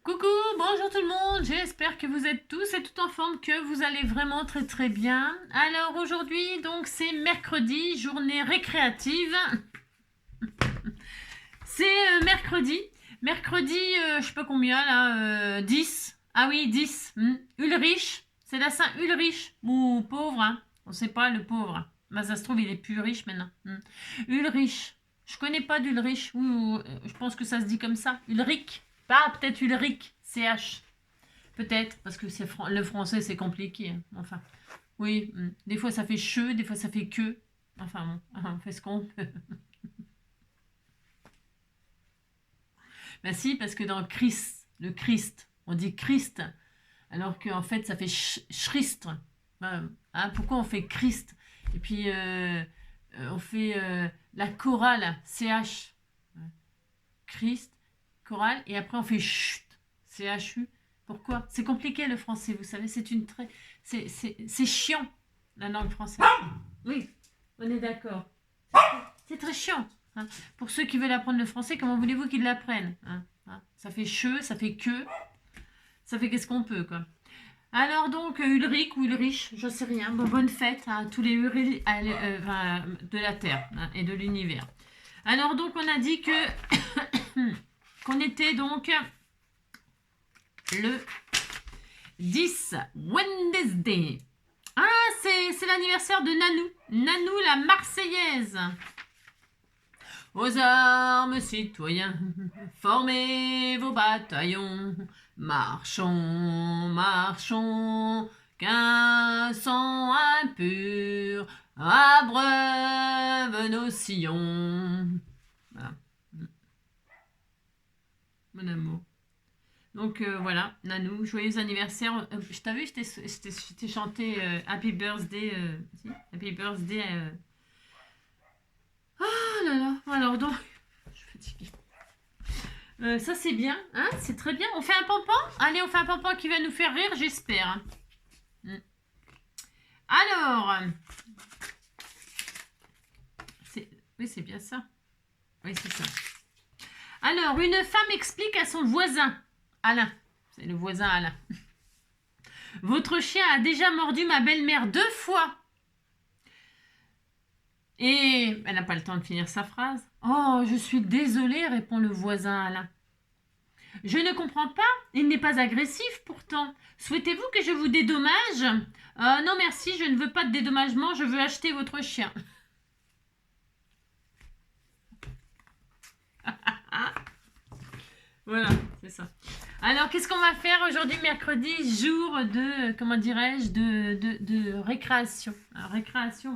Coucou, bonjour tout le monde, j'espère que vous êtes tous et toutes en forme, que vous allez vraiment très bien. Alors aujourd'hui, donc c'est mercredi, journée récréative. C'est mercredi. Mercredi, je sais pas combien là, 10. Ah oui, 10. Ulrich, c'est la Saint Ulrich, ou pauvre, hein. On sait pas le pauvre. Bah, ça se trouve, il est plus riche maintenant. Ulrich. Je connais pas d'Ulrich, ou je pense que ça se dit comme ça. Ulrich. Ah, peut-être Ulrich, CH. Peut-être, parce que le français c'est compliqué. Enfin, oui, des fois ça fait che, des fois ça fait que. Enfin bon, on fait ce qu'on peut. Ben si, parce que dans Christ, le Christ, on dit Christ, alors qu'en fait ça fait Christ. Hein, pourquoi on fait Christ? Et puis on fait la chorale, CH. Christ, chorale, et après on fait chut, CHU. Pourquoi? C'est compliqué le français, vous savez, c'est chiant, la langue française. Oui, on est d'accord. C'est très chiant. Hein. Pour ceux qui veulent apprendre le français, comment voulez-vous qu'ils l'apprennent? Ça fait che, ça fait que, ça fait qu'est-ce qu'on peut, quoi. Alors donc, Ulrich ou Ulrich, je sais rien. Bon, bonne fête à tous les Ulrich de la Terre et de l'univers. Alors donc, on a dit que qu'on était donc le 10 Wednesday. Ah, c'est l'anniversaire de Nanou. Nanou, la Marseillaise. Aux armes, citoyens, formez vos bataillons. Marchons, marchons, qu'un sang impur abreuve nos sillons. Voilà. Mon amour. Donc voilà, Nanou, joyeux anniversaire. Je t'avais vu, je t'ai chanté Happy Birthday. Happy Birthday. Oh là là, alors donc, je suis fatiguée. Ça c'est bien, hein, c'est très bien. On fait un pompon? Allez, on fait un pompon qui va nous faire rire, j'espère. Alors, oui, c'est bien ça. Oui, c'est ça. Alors, une femme explique à son voisin, Alain, c'est le voisin Alain. Votre chien a déjà mordu ma belle-mère 2 fois. Et elle n'a pas le temps de finir sa phrase. Oh, je suis désolée, répond le voisin Alain. Je ne comprends pas, il n'est pas agressif pourtant. Souhaitez-vous que je vous dédommage? Non merci, je ne veux pas de dédommagement, je veux acheter votre chien. Voilà, c'est ça. Alors, qu'est-ce qu'on va faire aujourd'hui, mercredi, jour de, comment dirais-je, de récréation. Alors, récréation,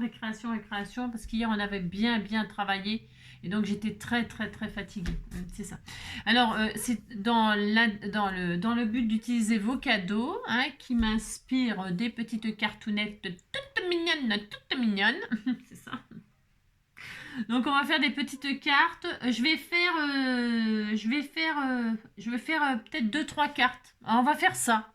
parce qu'hier, on avait bien travaillé. Et donc, j'étais très fatiguée. C'est ça. Alors, c'est dans le but d'utiliser vos cadeaux, hein, qui m'inspirent des petites cartounettes toutes mignonnes. C'est ça. Donc on va faire des petites cartes. Je vais faire peut-être 2-3 cartes. Alors, on va faire ça.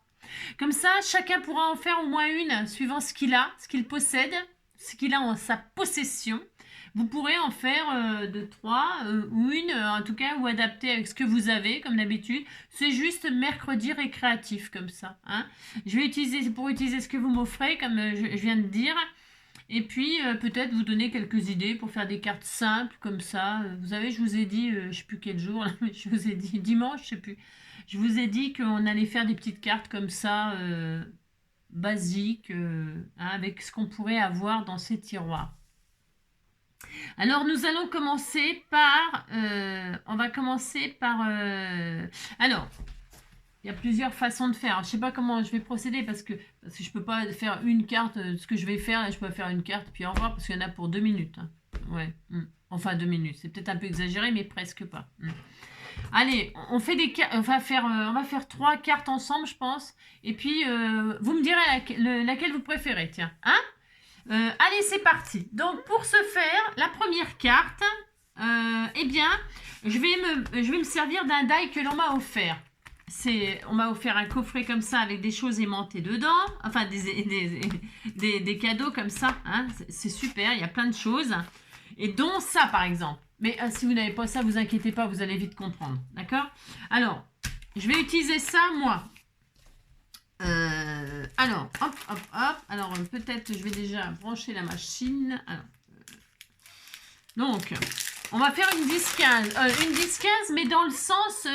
Comme ça, chacun pourra en faire au moins une, suivant ce qu'il a, ce qu'il possède, ce qu'il a en sa possession. Vous pourrez en faire 2-3 ou une, en tout cas, ou adapter avec ce que vous avez, comme d'habitude. C'est juste mercredi récréatif, comme ça. Hein. Je vais utiliser ce que vous m'offrez, comme je viens de dire. Et puis, peut-être vous donner quelques idées pour faire des cartes simples, comme ça. Vous savez, je vous ai dit, je ne sais plus quel jour, là, mais je vous ai dit, dimanche, je ne sais plus. Je vous ai dit qu'on allait faire des petites cartes comme ça, basiques, hein, avec ce qu'on pourrait avoir dans ces tiroirs. Alors, nous allons commencer par... alors... Il y a plusieurs façons de faire. Je ne sais pas comment je vais procéder parce que je ne peux pas faire une carte. Ce que je vais faire, là, je peux faire une carte puis au revoir parce qu'il y en a pour 2 minutes. Hein. Ouais. Enfin 2 minutes. C'est peut-être un peu exagéré, mais presque pas. Allez, on va faire 3 cartes ensemble, je pense. Et puis, vous me direz laquelle vous préférez. Tiens. Hein allez, c'est parti. Donc, pour ce faire, la première carte, eh bien, je vais me servir d'un die que l'on m'a offert. On m'a offert un coffret comme ça avec des choses aimantées dedans, enfin des cadeaux comme ça, hein. C'est super, il y a plein de choses, et dont ça par exemple. Mais si vous n'avez pas ça, vous inquiétez pas, vous allez vite comprendre, d'accord? Alors, je vais utiliser ça, moi. Alors, hop, hop, hop. Alors, peut-être je vais déjà brancher la machine. Alors, donc, on va faire une 10-15. Une 10-15, mais dans le sens...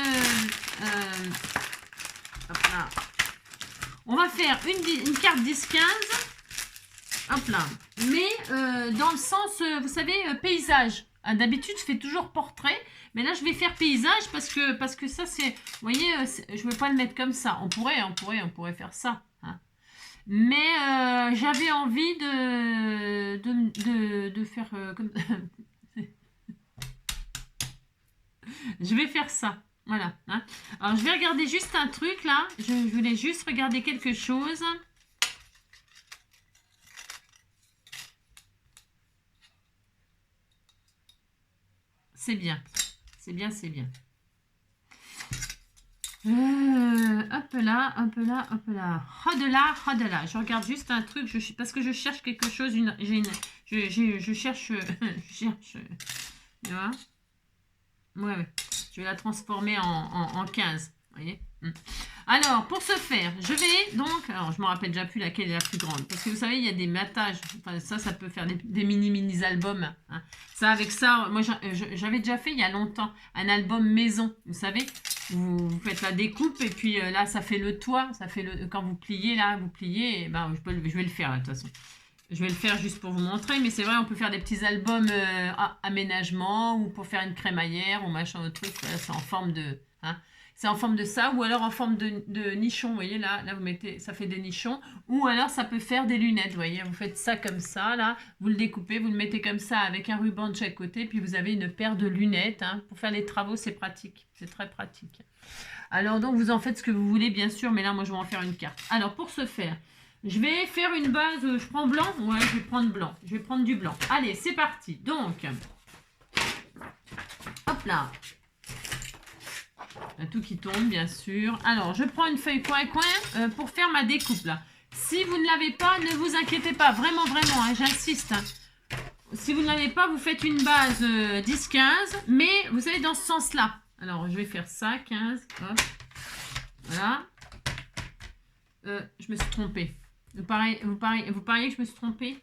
hop là. On va faire une carte 10-15. Hop là. Mais dans le sens, vous savez, paysage. D'habitude, je fais toujours portrait. Mais là, je vais faire paysage parce que ça, c'est... Vous voyez, je ne veux pas le mettre comme ça. On pourrait faire ça. Hein. Mais j'avais envie de faire comme... Je vais faire ça. Voilà. Hein. Alors, je vais regarder juste un truc, là. Je voulais juste regarder quelque chose. C'est bien. C'est bien, c'est bien. Hop là, hop là, hop là. Oh de là. Je regarde juste un truc. Parce que je cherche quelque chose. Je cherche... je cherche... Tu vois? Ouais. Je vais la transformer en 15. Vous voyez? Alors, pour ce faire, je vais donc... Alors, je ne me rappelle déjà plus laquelle est la plus grande. Parce que vous savez, il y a des mattages. Enfin, ça peut faire des mini-albums. Hein. Ça, avec ça, moi, j'avais déjà fait il y a longtemps un album maison. Vous savez, vous faites la découpe et puis là, ça fait le toit. Ça fait quand vous pliez, là, vous pliez. Et ben, je vais le faire, là, de toute façon. Je vais le faire juste pour vous montrer, mais c'est vrai, on peut faire des petits albums aménagement ou pour faire une crémaillère ou machin autre truc. Voilà, c'est en forme de... Hein, c'est en forme de ça ou alors en forme de nichon. Vous voyez, là vous mettez... Ça fait des nichons. Ou alors, ça peut faire des lunettes. Vous voyez, vous faites ça comme ça, là. Vous le découpez, vous le mettez comme ça avec un ruban de chaque côté. Puis, vous avez une paire de lunettes. Hein. Pour faire les travaux, c'est pratique. C'est très pratique. Alors, donc, vous en faites ce que vous voulez, bien sûr. Mais là, moi, je vais en faire une carte. Alors, pour ce faire... Je vais faire une base, je prends blanc. Ouais, je vais prendre blanc. Je vais prendre du blanc. Allez, c'est parti. Donc, hop là. Il y a tout qui tombe, bien sûr. Alors, je prends une feuille coin pour faire ma découpe, là. Si vous ne l'avez pas, ne vous inquiétez pas. Vraiment, vraiment, hein, j'insiste. Hein. Si vous ne l'avez pas, vous faites une base 10-15. Mais vous allez dans ce sens-là. Alors, je vais faire ça, 15. Hop. Voilà. Je me suis trompée. Vous pariez que je me suis trompée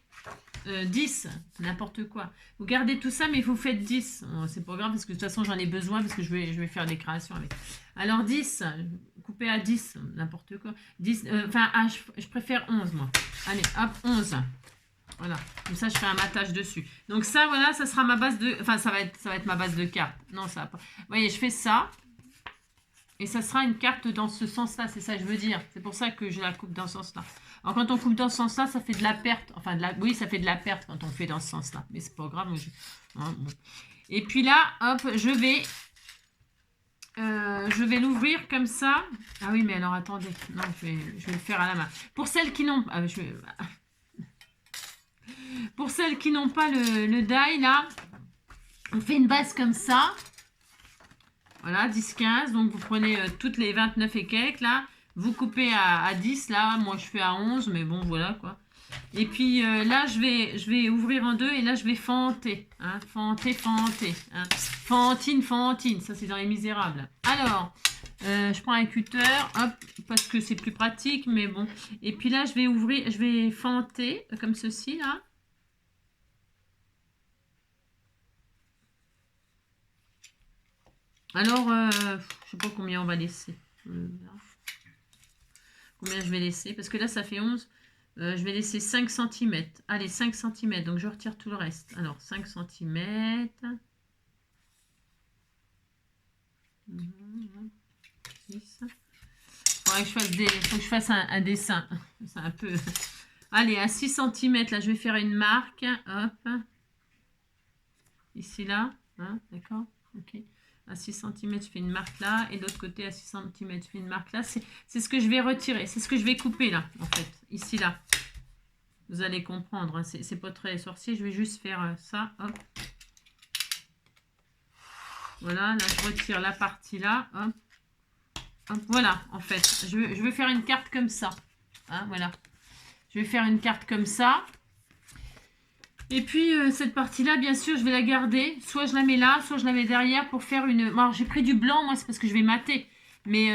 10, n'importe quoi. Vous gardez tout ça, mais vous faites 10. Oh, c'est pas grave, parce que de toute façon, j'en ai besoin, parce que je vais faire des créations avec. Alors, 10, coupez à 10, n'importe quoi. 10, je préfère 11, moi. Allez, hop, 11. Voilà, comme ça, je fais un matage dessus. Donc ça, voilà, ça sera ma base de... Enfin, ça va être ma base de carte. Non, ça va pas... Vous voyez, je fais ça. Et ça sera une carte dans ce sens-là, c'est ça que je veux dire. C'est pour ça que je la coupe dans ce sens-là. Alors, quand on coupe dans ce sens-là, ça fait de la perte. Enfin, oui, ça fait de la perte quand on fait dans ce sens-là. Mais c'est pas grave. Hein, bon. Et puis là, hop, je vais l'ouvrir comme ça. Ah oui, mais alors, attendez. Non, je vais le faire à la main. Pour celles qui n'ont... Pour celles qui n'ont pas le die, là, on fait une base comme ça. Voilà, 10-15. Donc, vous prenez toutes les 29 et quelques, là. Vous coupez à 10, là. Moi, je fais à 11, mais bon, voilà, quoi. Et puis, là, je vais ouvrir en deux et là, je vais fenter. Hein, fenter. Hein. Fantine. Ça, c'est dans Les Misérables. Alors, je prends un cutter, hop, parce que c'est plus pratique, mais bon. Et puis là, je vais fenter, comme ceci, là. Alors, je sais pas combien on va laisser. Combien je vais laisser? Parce que là, ça fait 11. Je vais laisser 5 cm. Allez, 5 cm. Donc, je retire tout le reste. Alors, 5 cm. Il faudrait que je fasse un dessin. C'est un peu... Allez, à 6 cm, là, je vais faire une marque. Hop. Ici, là. Hein, d'accord? Ok. À 6 cm, je fais une marque là. Et de l'autre côté, à 6 cm, je fais une marque là. C'est ce que je vais retirer. C'est ce que je vais couper là, en fait. Ici, là. Vous allez comprendre. Hein. C'est pas très sorcier. Je vais juste faire ça. Hop. Voilà. Là, je retire la partie là. Hop. Hop. Voilà, en fait. Je vais faire une carte comme ça. Hein, voilà. Je vais faire une carte comme ça. Et puis, cette partie-là, bien sûr, je vais la garder. Soit je la mets là, soit je la mets derrière pour faire une... Alors, j'ai pris du blanc, moi, c'est parce que je vais mater. Mais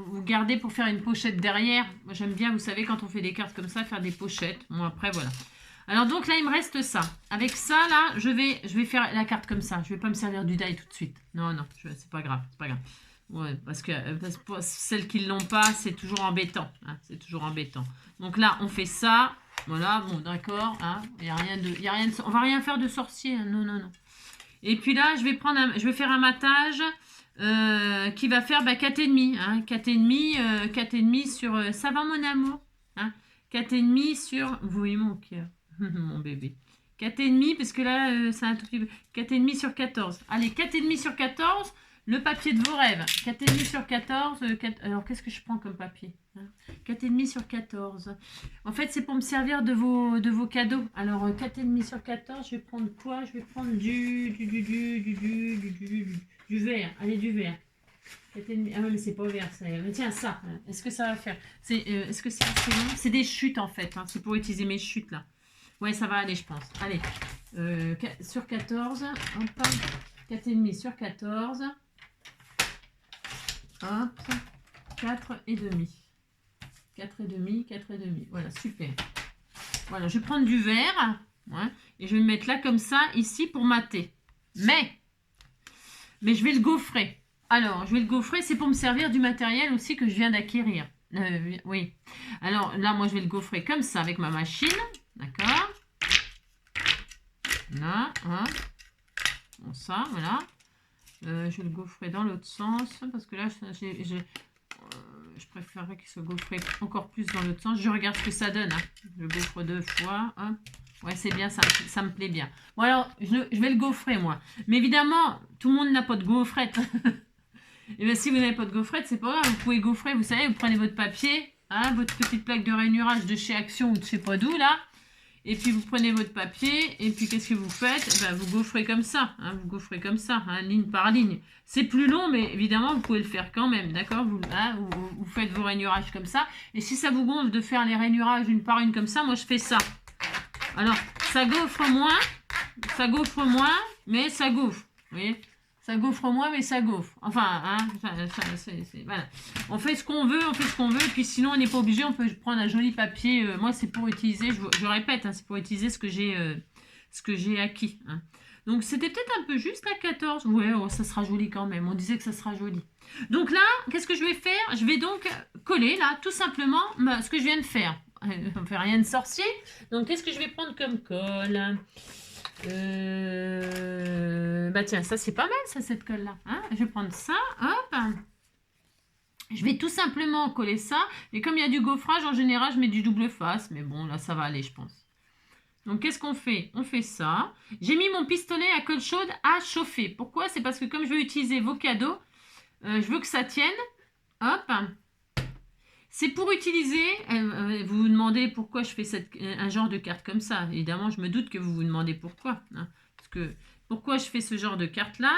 vous gardez pour faire une pochette derrière. Moi, j'aime bien, vous savez, quand on fait des cartes comme ça, faire des pochettes. Bon, après, voilà. Alors, donc là, il me reste ça. Avec ça, là, je vais faire la carte comme ça. Je vais pas me servir du die tout de suite. Non, non, c'est pas grave, c'est pas grave. Ouais, parce que pour celles qui ne l'ont pas, c'est toujours embêtant. Hein, c'est toujours embêtant. Donc là, on fait ça. Voilà, bon, d'accord. Hein, y a rien de, on va rien faire de sorcier. Hein, non, non, non. Et puis là, je vais faire un matage qui va faire 4,5. Hein, 4,5, 4,5 sur... ça va, mon amour, hein, 4,5 sur... Vous voyez mon cœur, mon bébé. 4,5, parce que là, c'est un tout petit peu... 4,5 sur 14. Allez, 4,5 sur 14, le papier de vos rêves. 4,5 sur 14. Alors, qu'est-ce que je prends comme papier, hein? 4,5 sur 14. En fait, c'est pour me servir de vos cadeaux. Alors, 4,5 sur 14, je vais prendre quoi? Je vais prendre du vert. Allez, du vert. 4,5. Ah ouais, mais c'est pas vert, ça. Mais tiens, ça. Est-ce que ça va faire? Est-ce que c'est assez long? C'est des chutes, en fait. Hein. C'est pour utiliser mes chutes, là. Ouais, ça va aller, je pense. Allez. Sur 14. Hop. 4,5 sur 14. Hop. 4,5. 4,5, 4,5. Voilà, super. Voilà, je vais prendre du vert. Ouais, et je vais le mettre là, comme ça, ici, pour mater. Mais je vais le gaufrer. Alors, je vais le gaufrer, c'est pour me servir du matériel aussi que je viens d'acquérir. Oui. Alors, là, moi, je vais le gaufrer comme ça, avec ma machine. D'accord. Là, hein. Bon, ça, voilà. Je vais le gaufrer dans l'autre sens, parce que là, je préférerais qu'il soit gaufré encore plus dans l'autre sens. Je regarde ce que ça donne. Hein. Je gaufre 2 fois. Hein. Ouais, c'est bien, ça me plaît bien. Bon, alors, je vais le gaufrer, moi. Mais évidemment, tout le monde n'a pas de gaufrette. Et bien, si vous n'avez pas de gaufrette, c'est pas grave. Vous pouvez gaufrer, vous savez, vous prenez votre papier, hein, votre petite plaque de rainurage de chez Action ou de je sais pas d'où, là. Et puis, vous prenez votre papier, et puis, qu'est-ce que vous faites? Ben, vous gaufrez comme ça, hein, vous gaufrez comme ça, hein, ligne par ligne. C'est plus long, mais évidemment, vous pouvez le faire quand même, d'accord? Vous faites vos rainurages comme ça. Et si ça vous gonfle de faire les rainurages une par une comme ça, moi, je fais ça. Alors, ça gaufre moins, mais ça gaufre, vous voyez? Ça gaufre moins, mais ça gaufre. Enfin, hein, voilà. On fait ce qu'on veut, et puis sinon, on n'est pas obligé, on peut prendre un joli papier. Moi, c'est pour utiliser, je répète, hein, c'est pour utiliser ce que j'ai acquis. Hein. Donc, c'était peut-être un peu juste à 14. Ouais, oh, ça sera joli quand même. On disait que ça sera joli. Donc là, qu'est-ce que je vais faire? Je vais donc coller, là, tout simplement, ce que je viens de faire. On ne fait rien de sorcier. Donc, qu'est-ce que je vais prendre comme colle? Bah tiens, ça c'est pas mal, ça, cette colle-là. Hein, je vais prendre ça, hop. Je vais tout simplement coller ça. Et comme il y a du gaufrage, en général, je mets du double face. Mais bon, là, ça va aller, je pense. Donc, qu'est-ce qu'on fait? On fait ça. J'ai mis mon pistolet à colle chaude à chauffer. Pourquoi? C'est parce que comme je veux utiliser vos cadeaux, je veux que ça tienne. Hop. C'est pour utiliser, vous vous demandez pourquoi je fais un genre de carte comme ça. Évidemment, je me doute que vous vous demandez pourquoi. Hein, parce que pourquoi je fais ce genre de carte-là,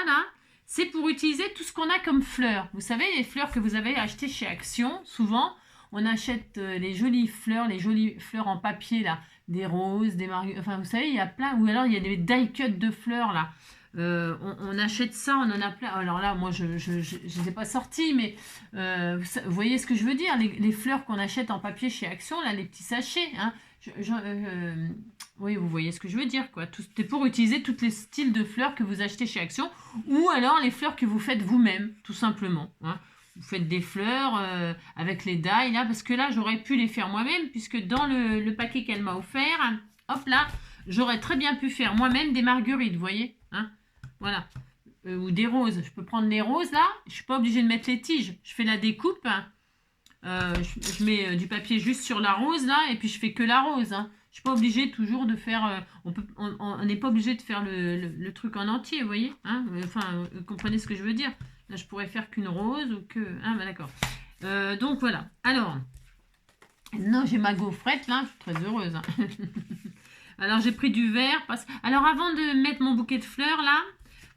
c'est pour utiliser tout ce qu'on a comme fleurs. Vous savez, les fleurs que vous avez achetées chez Action, souvent, on achète les jolies fleurs en papier, là, des roses, des marguerites, enfin, vous savez, il y a plein, ou alors il y a des die cuts de fleurs, là. On achète ça, on en a plein. Alors là, moi, je ne les ai pas sortis, mais vous voyez ce que je veux dire, les fleurs qu'on achète en papier chez Action, là, les petits sachets. Hein, oui, vous voyez ce que je veux dire, quoi. C'est pour utiliser tous les styles de fleurs que vous achetez chez Action, ou alors les fleurs que vous faites vous-même, tout simplement. Hein. Vous faites des fleurs avec les die, là, parce que là, j'aurais pu les faire moi-même, puisque dans le paquet qu'elle m'a offert, hop là, j'aurais très bien pu faire moi-même des marguerites, vous voyez, hein. Voilà. Ou des roses. Je peux prendre les roses, là. Je ne suis pas obligée de mettre les tiges. Je fais la découpe. Hein. Je mets du papier juste sur la rose, là. Et puis, je fais que la rose. Hein. Je ne suis pas obligée toujours de faire... on n'est pas obligé de faire le truc en entier, vous voyez, hein. Enfin, vous comprenez ce que je veux dire. Là, je pourrais faire qu'une rose ou que... Ah, bah, d'accord. Donc, voilà. Alors, non, j'ai ma gaufrette, là. Je suis très heureuse. Hein. Alors, j'ai pris du vert. Alors, avant de mettre mon bouquet de fleurs, là,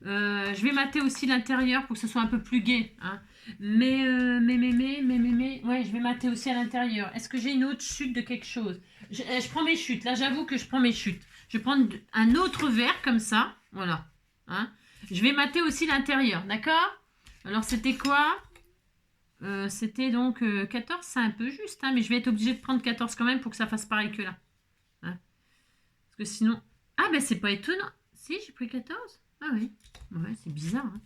je vais mater aussi l'intérieur pour que ce soit un peu plus gai. Hein. Mais, ouais, je vais mater aussi à l'intérieur. Est-ce que j'ai une autre chute de quelque chose? Je prends mes chutes. Là, j'avoue que je prends mes chutes. Je vais prendre un autre vert comme ça. Voilà. Hein. Je vais mater aussi l'intérieur. D'accord? Alors, c'était quoi? c'était donc 14, c'est un peu juste, hein, mais je vais être obligée de prendre 14 quand même pour que ça fasse pareil que là. Hein. Parce que sinon... Ah, ben c'est pas étonnant. Si, j'ai pris 14. Ah oui. Ouais, c'est bizarre. Hein.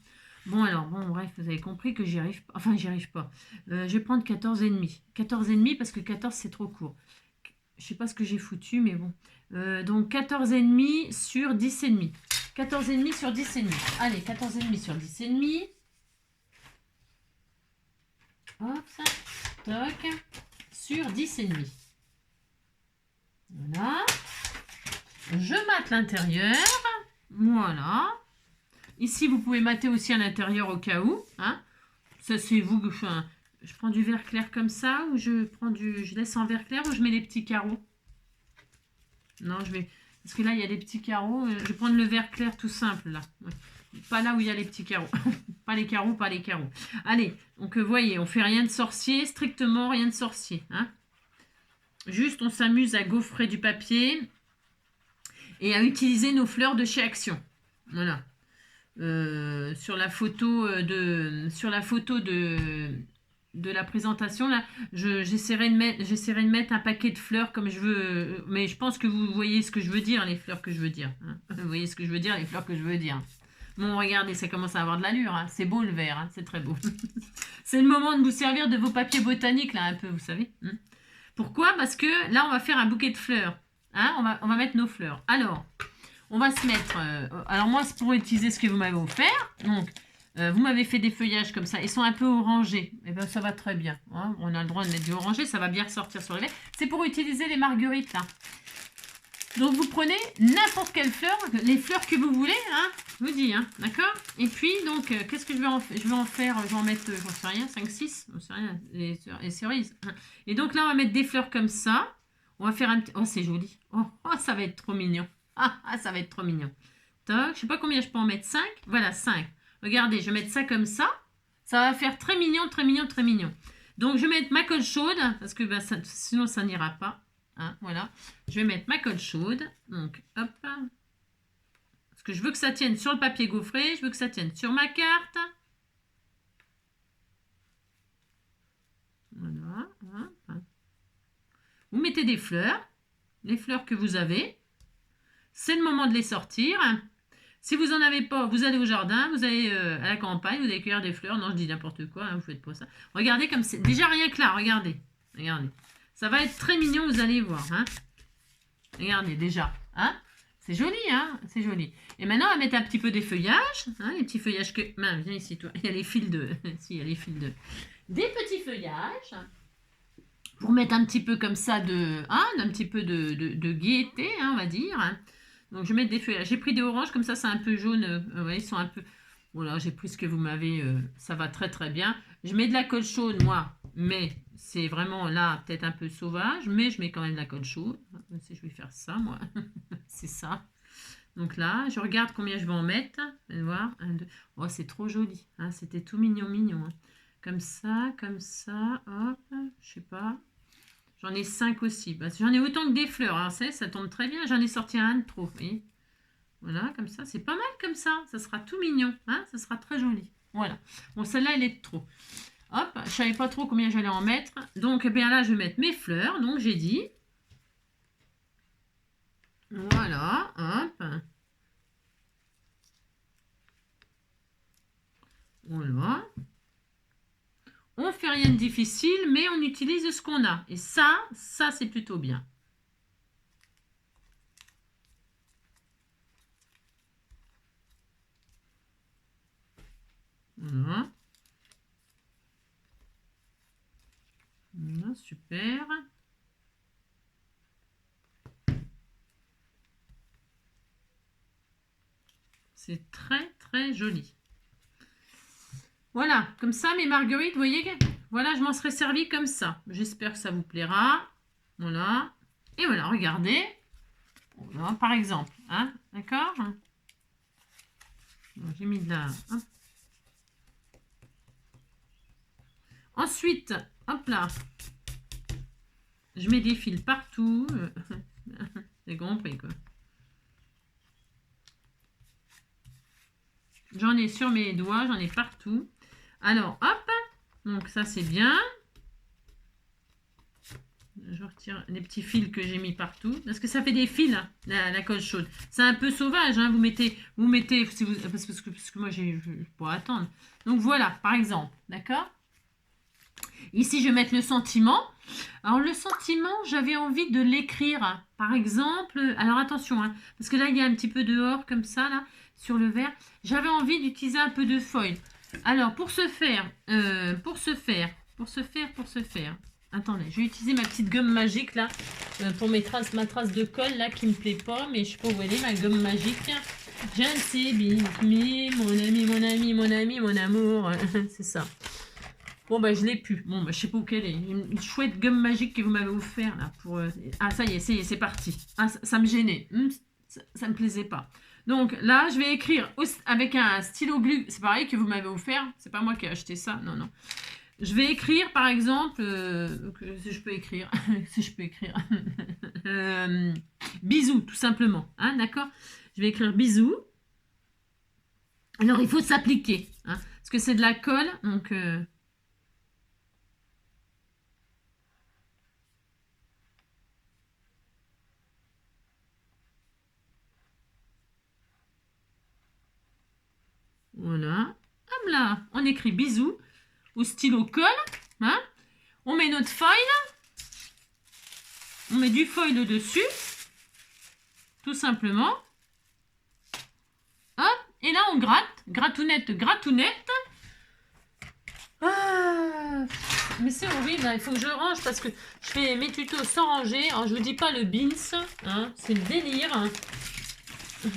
Bon, alors, bon, bref, vous avez compris que j'y arrive pas. Enfin, j'y arrive pas. Je vais prendre 14,5. 14,5 parce que 14, c'est trop court. Je sais pas ce que j'ai foutu, mais bon. Donc, 14,5 sur 10,5. 14,5 sur 10,5. Allez, 14,5 sur 10,5. Hop, ça. Toc. Sur 10,5. Voilà. Je mate l'intérieur. Voilà. Ici, vous pouvez mater aussi à l'intérieur au cas où. Hein. Ça, c'est vous. Enfin, je prends du vert clair comme ça ou je laisse en vert clair ou je mets les petits carreaux. Non, je vais... Parce que là, il y a des petits carreaux. Je vais prendre le vert clair tout simple, là. Ouais. Pas là où il y a les petits carreaux. Pas les carreaux, pas les carreaux. Allez, donc, voyez, on fait rien de sorcier. Strictement rien de sorcier. Hein. Juste, on s'amuse à gaufrer du papier et à utiliser nos fleurs de chez Action. Voilà. Sur la photo de la présentation là, j'essaierai de mettre un paquet de fleurs comme je veux, mais je pense que vous voyez ce que je veux dire, les fleurs que je veux dire. Hein. Vous voyez ce que je veux dire, les fleurs que je veux dire. Bon, regardez, ça commence à avoir de l'allure. Hein. C'est beau le vert, hein. C'est très beau. C'est le moment de vous servir de vos papiers botaniques là un peu, vous savez. Hein. Pourquoi? Parce que là, on va faire un bouquet de fleurs. Hein. On va mettre nos fleurs. Alors. On va se mettre... alors moi, c'est pour utiliser ce que vous m'avez offert. Donc, vous m'avez fait des feuillages comme ça. Ils sont un peu orangés. Et bien, ça va très bien. Hein. On a le droit de mettre du orangé. Ça va bien ressortir sur les verres. C'est pour utiliser les marguerites, là. Donc, vous prenez n'importe quelle fleur. Les fleurs que vous voulez, hein. Je vous dis, hein. D'accord. Et puis, donc, qu'est-ce que je vais en faire? Je vais en faire... Je vais en mettre, j'en sais rien, 5, 6. J'en sais rien. Les cerises. Et donc, là, on va mettre des fleurs comme ça. On va faire un petit... Oh, c'est joli. Oh, ça va être trop mignon. Ah, ça va être trop mignon. Toc, je ne sais pas combien je peux en mettre. 5. Voilà, 5. Regardez, je vais mettre ça comme ça. Ça va faire très mignon, très mignon, très mignon. Donc, je vais mettre ma colle chaude, parce que bah, sinon, ça n'ira pas. Hein, voilà. Je vais mettre ma colle chaude. Donc, hop. Parce que je veux que ça tienne sur le papier gaufré. Je veux que ça tienne sur ma carte. Voilà. Hop. Vous mettez des fleurs. Les fleurs que vous avez. C'est le moment de les sortir. Si vous n'en avez pas, vous allez au jardin, vous allez à la campagne, vous allez cueillir des fleurs. Non, je dis n'importe quoi, hein, vous faites pas ça. Regardez comme c'est. Déjà rien que là, regardez. Regardez. Ça va être très mignon, vous allez voir. Hein. Regardez, déjà. Hein. C'est joli, hein. C'est joli. Et maintenant, on va mettre un petit peu des feuillages. Hein, les petits feuillages que... Viens ici, toi. Il y a les fils de... si, il y a les fils de... Des petits feuillages. Pour mettre un petit peu comme ça de... Hein, un petit peu de gaieté, hein, on va dire. Hein. Donc, je vais mettre des feuillages. J'ai pris des oranges, comme ça, c'est un peu jaune. Ouais, ils sont un peu... Voilà, j'ai pris ce que vous m'avez... ça va très, très bien. Je mets de la colle chaude, moi. Mais c'est vraiment, là, peut-être un peu sauvage. Mais je mets quand même de la colle chaude. Si je vais faire ça, moi. C'est ça. Donc là, je regarde combien je vais en mettre. Vous allez voir. 1, 2. Oh, c'est trop joli. Hein. C'était tout mignon, mignon. Hein. Comme ça, hop. Je sais pas. J'en ai 5 aussi. J'en ai autant que des fleurs. Alors, ça tombe très bien. J'en ai sorti un de trop. Vous voyez. Voilà, comme ça. C'est pas mal comme ça. Ça sera tout mignon. Hein, ça sera très joli. Voilà. Bon, celle-là, elle est de trop. Hop, je savais pas trop combien j'allais en mettre. Donc, eh bien là, je vais mettre mes fleurs. Donc, j'ai dit. Voilà, hop. Voilà. On fait rien de difficile, mais on utilise ce qu'on a. Et ça c'est plutôt bien. Voilà. Voilà, super. C'est très, très joli. Voilà, comme ça, mes marguerites, vous voyez, voilà, je m'en serais servi comme ça. J'espère que ça vous plaira. Voilà. Et voilà, regardez. Voilà, par exemple. Hein, d'accord? J'ai mis de la... Hop. Ensuite, hop là. Je mets des fils partout. C'est compris, quoi. J'en ai sur mes doigts, j'en ai partout. Alors, hop. Donc ça c'est bien. Je retire les petits fils que j'ai mis partout. Parce que ça fait des fils, hein, la colle chaude. C'est un peu sauvage, hein. Vous mettez si vous, parce que moi j'ai pour attendre. Donc voilà, par exemple, d'accord. Ici, je vais mettre le sentiment. Alors, le sentiment, j'avais envie de l'écrire. Par exemple, alors attention, hein, parce que là, il y a un petit peu dehors, comme ça, là, sur le verre. J'avais envie d'utiliser un peu de foil. Alors, pour ce faire, attendez, je vais utiliser ma petite gomme magique, là, pour ma trace de colle, là, qui me plaît pas, mais je sais pas où elle est, ma gomme magique. Je ne sais, mon ami, mon amour, c'est ça. Bon, bah, je l'ai plus. Bon, bah, je sais pas où qu'elle est. Une chouette gomme magique que vous m'avez offert, là, pour... Ah, ça y est, c'est parti. Ah, ça me gênait. Ça me plaisait pas. Donc, là, je vais écrire avec un stylo glu. C'est pareil que vous m'avez offert. C'est pas moi qui ai acheté ça. Non, non. Je vais écrire, par exemple... si je peux écrire. Si je peux écrire. Bisous, tout simplement. Hein, d'accord? Je vais écrire bisous. Alors, il faut s'appliquer. Hein, parce que c'est de la colle. Donc... Voilà. Hop là, on écrit bisous au stylo colle. Hein, on met notre foil. On met du foil dessus. Tout simplement. Hop, et là on gratte. Gratounette, gratounette. Ah, mais c'est horrible, hein. Il faut que je range parce que je fais mes tutos sans ranger. Alors je vous dis pas le beans. Hein, c'est le délire.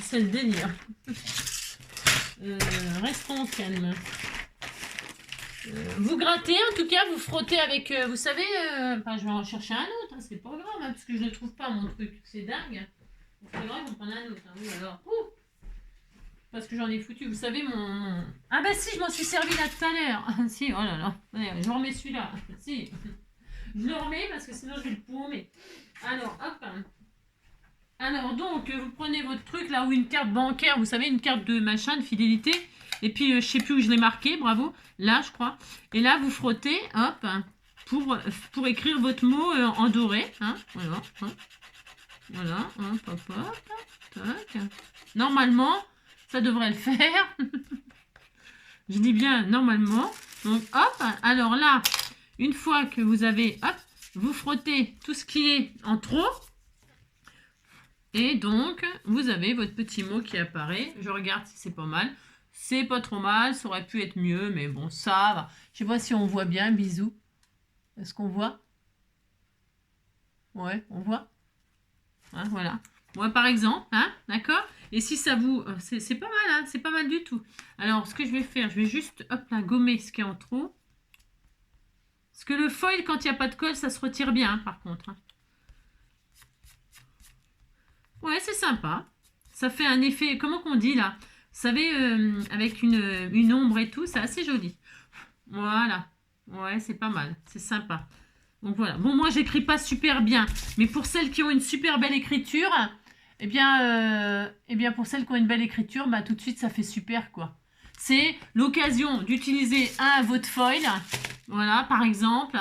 C'est le délire. Restons calmes. Vous grattez, en tout cas, vous frottez avec, vous savez, je vais en chercher un autre, hein, c'est pas grave, hein, parce que je ne trouve pas mon truc, c'est dingue. C'est grave, on prend un autre, hein, oui, alors, parce que j'en ai foutu, vous savez, mon... Ah bah si, je m'en suis servi là tout à l'heure. Si, oh là là, allez, je remets celui-là, si. Je le remets, parce que sinon je vais le paumer. Alors, hop. Alors, donc, vous prenez votre truc, là, ou une carte bancaire, vous savez, une carte de machin, de fidélité, et puis, je sais plus où je l'ai marqué, bravo, là, je crois. Et là, vous frottez, hop, pour écrire votre mot en doré, hein, voilà, hein. Voilà, hop, hop, hop, tac. Normalement, ça devrait le faire. Je dis bien normalement. Donc, hop, alors là, une fois que vous avez, hop, vous frottez tout ce qui est en trop. Et donc, vous avez votre petit mot qui apparaît. Je regarde si c'est pas mal. C'est pas trop mal, ça aurait pu être mieux, mais bon, ça va. Je sais pas si on voit bien, bisous. Est-ce qu'on voit? Ouais, on voit. Hein, voilà. Moi, par exemple, hein, d'accord? Et si ça vous... C'est pas mal, hein, c'est pas mal du tout. Alors, ce que je vais faire, je vais juste, hop là, gommer ce qui est en trop. Parce que le foil, quand il n'y a pas de colle, ça se retire bien, hein, par contre. Hein. Ouais, c'est sympa. Ça fait un effet, comment qu'on dit là? Vous savez, avec une ombre et tout, c'est assez joli. Voilà. Ouais, c'est pas mal. C'est sympa. Donc voilà. Bon, moi, j'écris pas super bien. Mais pour celles qui ont une super belle écriture, eh bien pour celles qui ont une belle écriture, bah, tout de suite, ça fait super, quoi. C'est l'occasion d'utiliser un votre foil. Voilà, par exemple.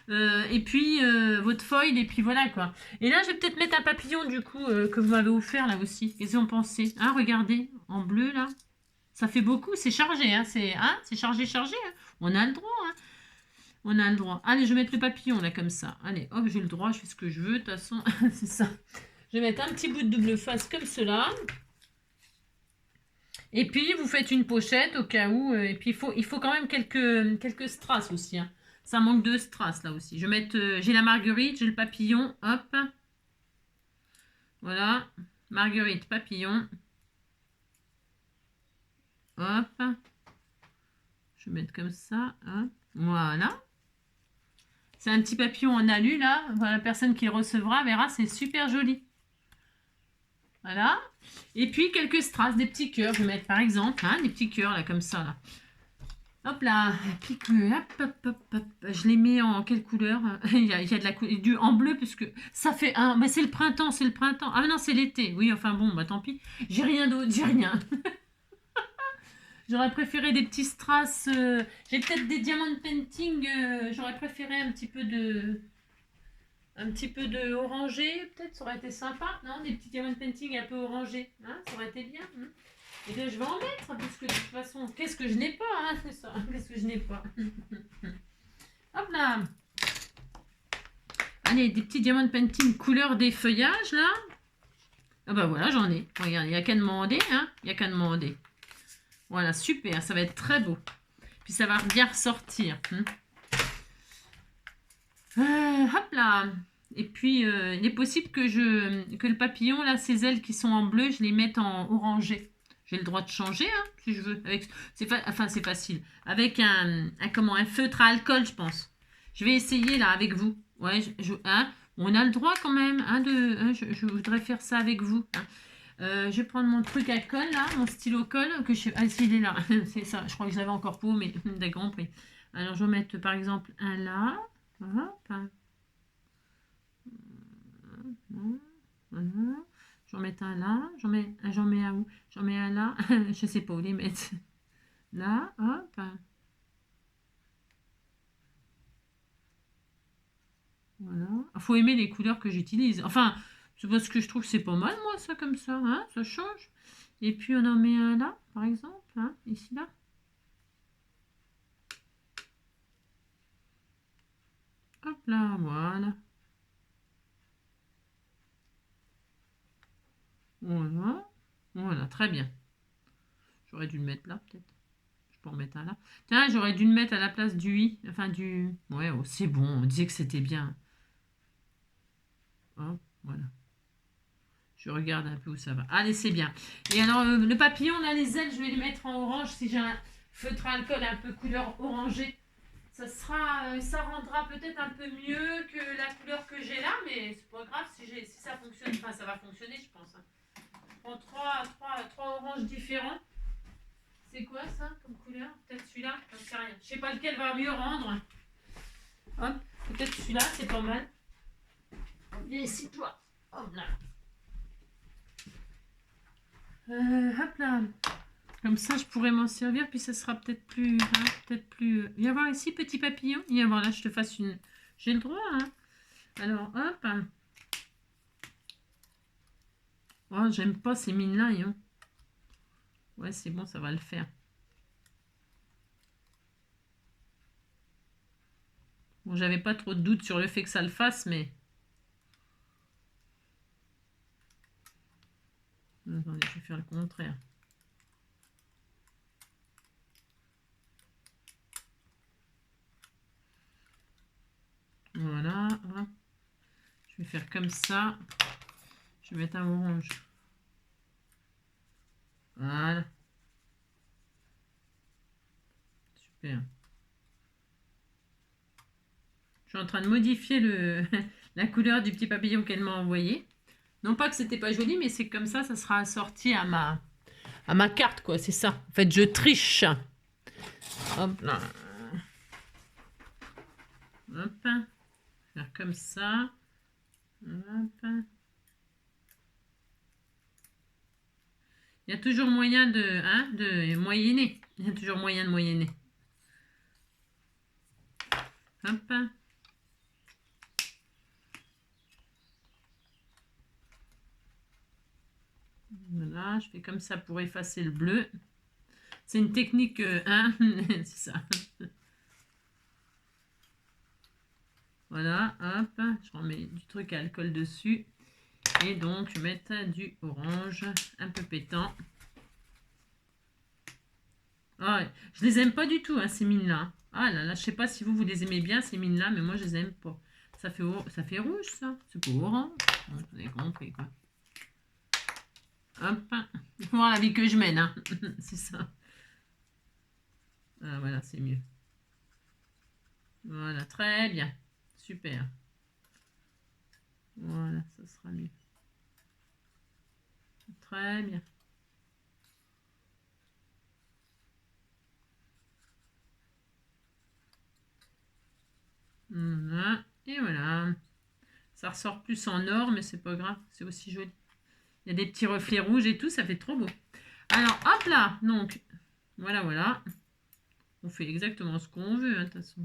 Et puis votre foil, et puis voilà quoi. Et là, je vais peut-être mettre un papillon du coup que vous m'avez offert là aussi. Qu'est-ce que vous en pensez? Hein, regardez, en bleu là. Ça fait beaucoup, c'est chargé, hein, c'est chargé, chargé. Hein. On a le droit, hein. On a le droit. Allez, je vais mettre le papillon là comme ça. Allez, hop, j'ai le droit, je fais ce que je veux, de toute façon, c'est ça. Je vais mettre un petit bout de double face comme cela. Et puis, vous faites une pochette au cas où. Et puis, il faut quand même quelques strass aussi, hein. Ça manque de strass là aussi. Je vais mettre, j'ai la marguerite, j'ai le papillon, hop. Voilà, marguerite, papillon. Hop. Je vais mettre comme ça, hop. Voilà. C'est un petit papillon en alu là. Voilà, la personne qui le recevra verra, c'est super joli. Voilà. Et puis quelques strass, des petits cœurs. Je vais mettre par exemple, hein, des petits cœurs là comme ça là. Hop là, hop. Je les mets en quelle couleur? Il y a de la en bleu puisque ça fait un. Mais c'est le printemps, c'est le printemps. Ah non, c'est l'été. Oui, enfin bon, bah tant pis. J'ai rien d'autre, j'ai rien. J'aurais préféré des petits strass. J'ai peut-être des diamants painting. J'aurais préféré un petit peu de orangé. Peut-être ça aurait été sympa. Non, des petits diamants painting un peu orangés. Hein, ça aurait été bien. Hein. Et bien je vais en mettre parce que de toute façon, qu'est-ce que je n'ai pas, hein, c'est ça. Qu'est-ce que je n'ai pas. Hop là. Allez, des petits diamants painting couleur des feuillages là. Ah bah voilà, j'en ai. Regarde, il n'y a qu'à demander, hein. Il n'y a qu'à demander. Voilà, super, ça va être très beau. Puis ça va bien ressortir. Hop là. Et puis, il est possible que le papillon, là, ses ailes qui sont en bleu, je les mette en orangé. J'ai le droit de changer, hein, si je veux. Enfin, c'est facile. Avec un feutre à alcool, je pense. Je vais essayer, là, avec vous. Ouais, hein, on a le droit quand même. Hein, je voudrais faire ça avec vous. Hein. Je vais prendre mon truc à colle, là, mon stylo colle. Ah, il est là. C'est ça. Je crois que je l'avais encore pour, mais d'un grand prix. Alors, je vais mettre, par exemple, un là. Hop. Voilà. J'en mets un là, j'en mets un où? J'en mets un là, je sais pas où les mettre. Là, hop. Voilà. Il faut aimer les couleurs que j'utilise. Enfin, c'est parce que je trouve que c'est pas mal, moi, ça, comme ça. Hein, ça change. Et puis, on en met un là, par exemple. Hein, ici, là. Hop là, voilà. Voilà. Voilà, très bien. J'aurais dû le mettre là, peut-être. Je peux en mettre un là. Tiens, j'aurais dû le mettre à la place du i. Enfin, du... Ouais, oh, c'est bon. On disait que c'était bien. Hop, voilà. Je regarde un peu où ça va. Allez, c'est bien. Et alors, le papillon, là, les ailes, je vais les mettre en orange. Si j'ai un feutre à alcool un peu couleur orangée, ça rendra peut-être un peu mieux que la couleur que j'ai là. Mais c'est pas grave si ça fonctionne. Enfin, ça va fonctionner, je pense. Hein. Je prends trois oranges différents. C'est quoi ça comme couleur? Peut-être celui-là? Je ne sais rien. Je sais pas lequel va mieux rendre. Hop, peut-être celui-là, c'est pas mal. Viens ici, toi. Hop là. Hop là. Comme ça, je pourrais m'en servir, puis ça sera peut-être plus... Viens voir ici, petit papillon. Viens voir là, je te fasse une... J'ai le droit, hein. Alors, hop. Oh, j'aime pas ces mines-là, hein. Ouais, c'est bon, ça va le faire. Bon, j'avais pas trop de doute sur le fait que ça le fasse, mais... Attendez, je vais faire le contraire. Voilà. Hop. Je vais faire comme ça. Je vais mettre un orange. Voilà. Super. Je suis en train de modifier la couleur du petit papillon qu'elle m'a envoyé. Non pas que c'était pas joli, mais c'est comme ça sera assorti à ma carte, quoi. C'est ça. En fait, je triche. Hop là. Hop. Faire comme ça. Hop. Il y a toujours moyen de moyenner. Il y a toujours moyen de moyenner. Hop. Voilà, je fais comme ça pour effacer le bleu. C'est une technique, hein, c'est ça. Voilà, hop, je remets du truc à alcool dessus. Et donc, je vais mettre du orange, un peu pétant. Oh, je les aime pas du tout, hein, ces mines-là. Ah là là, je sais pas si vous les aimez bien, ces mines-là, mais moi, je les aime pas. Ça fait rouge, ça. C'est pas orange. Vous avez compris, quoi. Hop, il faut voir la vie que je mène, hein. C'est ça. Ah, voilà, c'est mieux. Voilà, très bien. Super. Voilà, ça sera mieux. Très bien. Voilà. Et voilà. Ça ressort plus en or, mais c'est pas grave. C'est aussi joli. Il y a des petits reflets rouges et tout, ça fait trop beau. Alors, hop là. Donc, Voilà, voilà. On fait exactement ce qu'on veut, hein, de toute façon.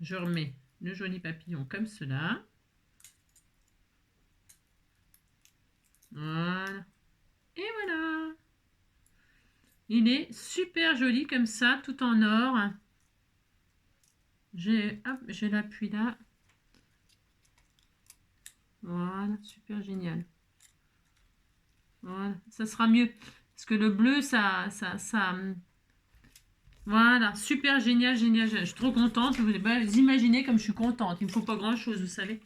Je remets le joli papillon comme cela. Voilà. Et voilà. Il est super joli comme ça, tout en or. J'ai l'appui là. Voilà, super génial. Voilà, ça sera mieux. Parce que le bleu, ça. Voilà, super génial, génial. Je suis trop contente. Vous imaginez comme je suis contente. Il ne me faut pas grand-chose, vous savez.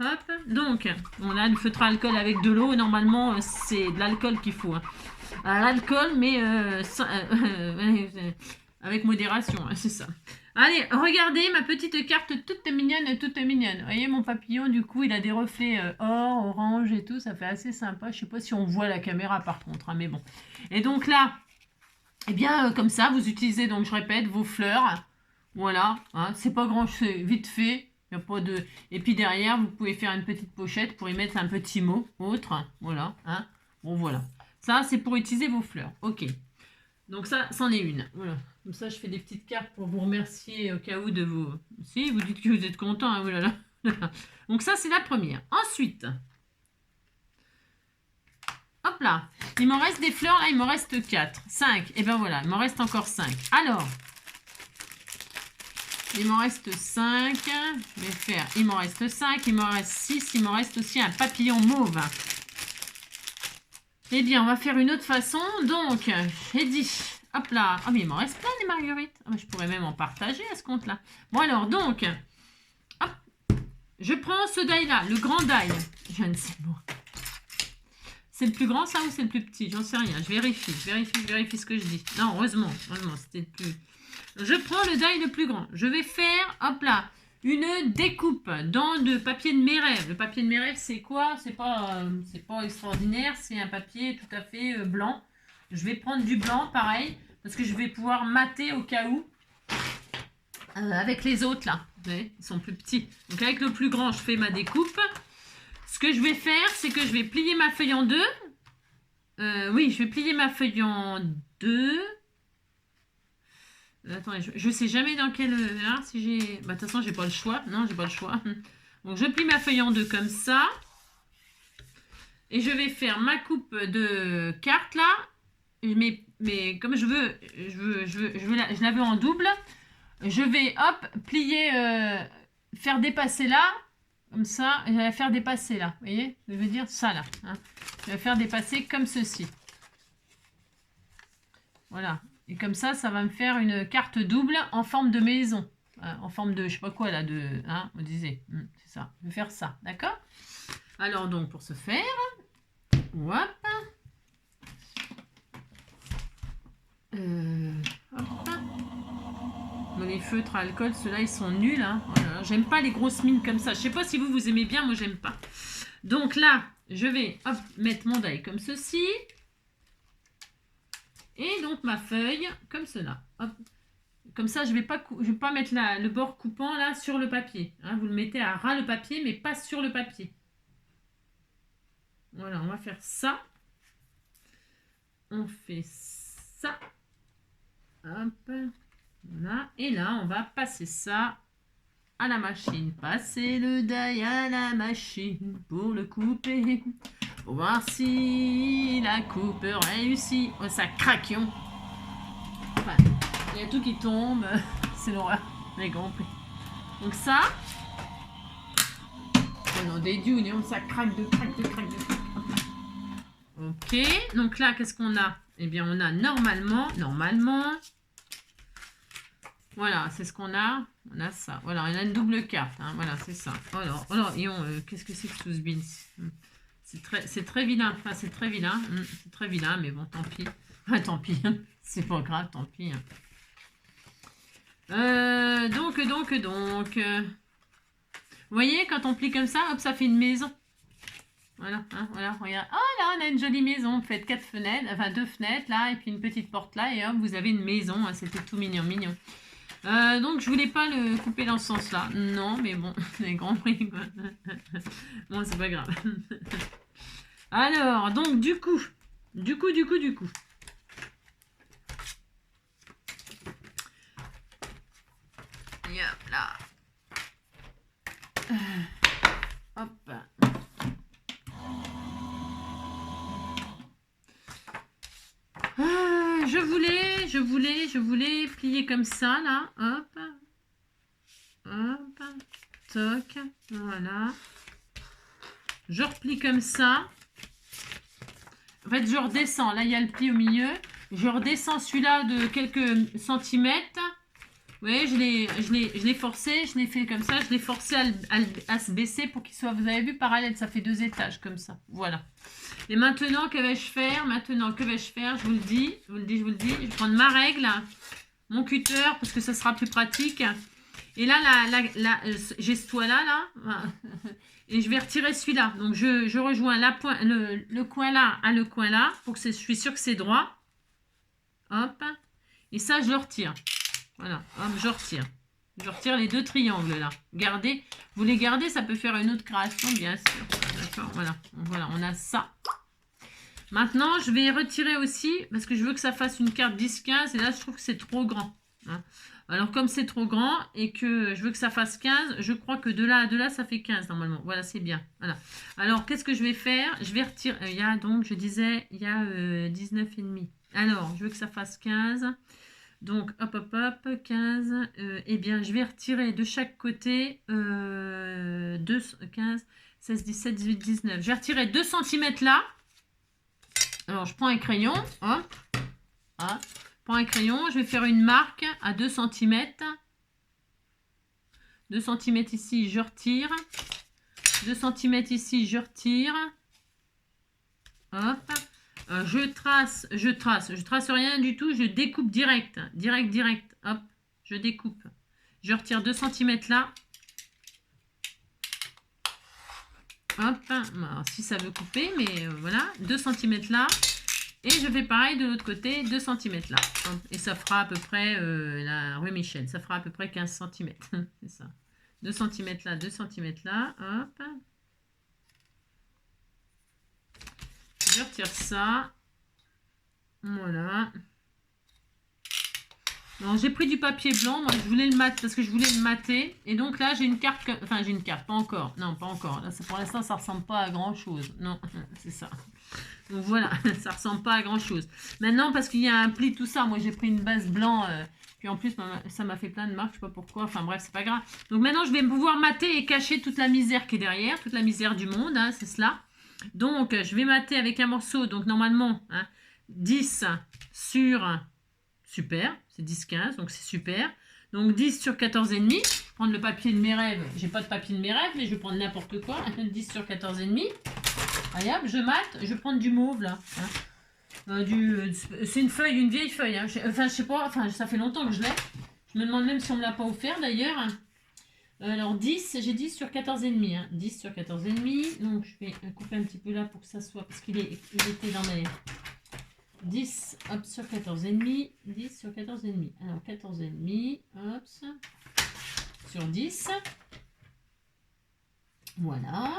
Hop, donc, on a du feutre à alcool avec de l'eau. Normalement, c'est de l'alcool qu'il faut. Hein. L'alcool, mais avec modération, hein, c'est ça. Allez, regardez ma petite carte toute mignonne, toute mignonne. Vous voyez, mon papillon, du coup, il a des reflets or, orange et tout. Ça fait assez sympa. Je sais pas si on voit la caméra, par contre, hein, mais bon. Et donc là, eh bien, comme ça, vous utilisez, donc, je répète, vos fleurs. Voilà, hein, c'est pas grand-chose, vite fait. Y a pas de... Et puis derrière, vous pouvez faire une petite pochette pour y mettre un petit mot autre. Voilà. Hein. Bon, voilà. Ça, c'est pour utiliser vos fleurs. Ok. Donc ça, c'en est une. Voilà. Comme ça, je fais des petites cartes pour vous remercier au cas où de vous... Si, vous dites que vous êtes content. Hein, voilà. Donc ça, c'est la première. Ensuite... Hop là. Il m'en reste des fleurs. Là, il m'en reste 4. 5. Et ben voilà, il m'en reste encore 5. Alors... Il m'en reste 5. Je vais faire. Il m'en reste 5. Il m'en reste 6. Il m'en reste aussi un papillon mauve. Eh bien, on va faire une autre façon. Donc, j'ai dit. Hop là. Ah, mais il m'en reste plein des marguerites. Ah, je pourrais même en partager à ce compte-là. Bon, alors, donc. Hop. Je prends ce die-là. Le grand die. Je ne sais pas. C'est le plus grand, ça, ou c'est le plus petit? J'en sais rien. Je vérifie ce que je dis. Non, heureusement. Heureusement, c'était le plus... Je prends le die le plus grand. Je vais faire, hop là, une découpe dans de papier de mes rêves. Le papier de mes rêves, c'est quoi? C'est pas extraordinaire. C'est un papier tout à fait blanc. Je vais prendre du blanc, pareil, parce que je vais pouvoir mater au cas où. Avec les autres, là. Vous voyez, ils sont plus petits. Donc, avec le plus grand, je fais ma découpe. Ce que je vais faire, c'est que je vais plier ma feuille en deux. Oui, je vais plier ma feuille en deux. Attendez, je sais jamais dans quel... Là, si j'ai... Bah, de toute façon, j'ai pas le choix. Non, j'ai pas le choix. Donc, je plie ma feuille en deux comme ça. Et je vais faire ma coupe de cartes, là. Mais comme je la veux en double. Je vais, hop, plier... faire dépasser là. Comme ça. Et je vais la faire dépasser là. Vous voyez? Je veux dire ça, là. Hein. Je vais faire dépasser comme ceci. Voilà. Et comme ça va me faire une carte double en forme de maison. En forme de, je sais pas quoi là, de, hein, on disait. C'est ça. Je vais faire ça, d'accord? Alors donc, pour ce faire, hop. Hop. Bon, les feutres à alcool, ceux-là, ils sont nuls. Hein. Voilà. J'aime pas les grosses mines comme ça. Je sais pas si vous aimez bien, moi, j'aime pas. Donc là, je vais, hop, mettre mon die comme ceci. Et donc ma feuille comme cela. Hop. Comme ça, je vais pas mettre le bord coupant là sur le papier. Hein, vous le mettez à ras le papier, mais pas sur le papier. Voilà, on va faire ça. On fait ça. Hop. Voilà. Et là, on va passer ça à la machine. Passer le die à la machine pour le couper. Pour voir si la coupe réussit. Oh, ça craquion. Enfin, il y a tout qui tombe. C'est l'horreur. Vous avez compris. Donc ça. Oh non, des dunes, ça craque de craque. Ok. Donc là, qu'est-ce qu'on a? Eh bien, on a normalement. Voilà, c'est ce qu'on a. On a ça. Voilà, on a une double carte. Hein. Voilà, c'est ça. Alors, qu'est-ce que c'est que ce beans? C'est très vilain. Enfin, c'est très vilain. C'est très vilain, mais bon, tant pis. Ah, tant pis. C'est pas grave, tant pis. Donc. Vous voyez, quand on plie comme ça, hop, ça fait une maison. Voilà, hein, voilà, regarde. Oh là, on a une jolie maison. Faites 4 fenêtres, enfin 2 fenêtres là, et puis une petite porte là, et hop, vous avez une maison. Hein, c'était tout mignon. Donc, je voulais pas le couper dans ce sens-là. Non, mais bon, c'est compris, quoi. Bon, c'est pas grave. Alors, donc, du coup. Voilà. Hop. Je voulais plier comme ça, là. Hop. Hop. Toc. Voilà. Je replie comme ça. En fait, je redescends. Là, il y a le pli au milieu. Je redescends celui-là de quelques centimètres. Vous voyez, je l'ai forcé. Je l'ai fait comme ça. Je l'ai forcé à se baisser pour qu'il soit, vous avez vu, parallèle. Ça fait 2 étages comme ça. Voilà. Et maintenant, que vais-je faire? Je vous le dis. Je vais prendre ma règle, mon cutter, parce que ça sera plus pratique. Et là, j'ai ce toit-là, là. Et je vais retirer celui-là. Donc, je rejoins le coin là à le coin là. Pour que je suis sûre que c'est droit. Hop. Et ça, je le retire. Voilà. Hop, je retire. Je retire les 2 triangles là. Gardez. Vous les gardez, ça peut faire une autre création, bien sûr. D'accord. Voilà. Voilà, on a ça. Maintenant, je vais retirer aussi, parce que je veux que ça fasse une carte 10-15. Et là, je trouve que c'est trop grand. Hein. Alors, comme c'est trop grand et que je veux que ça fasse 15, je crois que de là à là, ça fait 15 normalement. Voilà, c'est bien. Voilà. Alors, qu'est-ce que je vais faire? Je vais retirer. Il y a donc, je disais, il y a 19,5. Alors, je veux que ça fasse 15. Donc, hop, hop, hop, 15. Eh bien, je vais retirer de chaque côté 2, 15, 16, 17, 18, 19. Je vais retirer 2 cm là. Alors, je prends un crayon. Hop. Hop. Je prends un crayon. Je vais faire une marque à 2 cm. 2 cm ici, je retire. 2 cm ici, je retire. Hop. Je trace rien du tout. Je découpe direct. Direct. Hop. Je découpe. Je retire 2 cm là. Hop, alors, si ça veut couper, mais voilà, 2 cm là. Et je fais pareil de l'autre côté, 2 cm là. Hop, et ça fera à peu près, la rue Michel, ça fera à peu près 15 cm. C'est ça. 2 cm là, 2 cm là. Hop. Je retire ça. Voilà. Alors, j'ai pris du papier blanc, moi je voulais le mater parce que je voulais le mater. Et donc là j'ai une carte, enfin j'ai une carte, pas encore. Non, pas encore. Là, pour l'instant ça ressemble pas à grand chose. Non, c'est ça. Donc voilà, ça ressemble pas à grand chose. Maintenant parce qu'il y a un pli, tout ça, moi j'ai pris une base blanc. Puis en plus ça m'a fait plein de marques, je sais pas pourquoi. Enfin bref, c'est pas grave. Donc maintenant je vais pouvoir mater et cacher toute la misère qui est derrière, toute la misère du monde, hein, c'est cela. Donc je vais mater avec un morceau, donc normalement, hein, 10 sur... Super, c'est 10-15, donc c'est super. Donc 10 sur 14,5. Je vais prendre le papier de mes rêves. J'ai pas de papier de mes rêves, mais je vais prendre n'importe quoi. 10 sur 14,5. Regarde, je mate. Je vais prendre du mauve là. Hein. C'est une feuille, une vieille feuille. Hein. Enfin, je sais pas, enfin, ça fait longtemps que je l'ai. Je me demande même si on me l'a pas offert d'ailleurs. Alors 10, j'ai 10 sur 14,5. Hein. 10 sur 14,5. Donc je vais couper un petit peu là pour que ça soit. Parce qu'il était dans mes. 10 hop, sur 14,5, 10 sur 14,5. Alors 14,5, hop, sur 10. Voilà.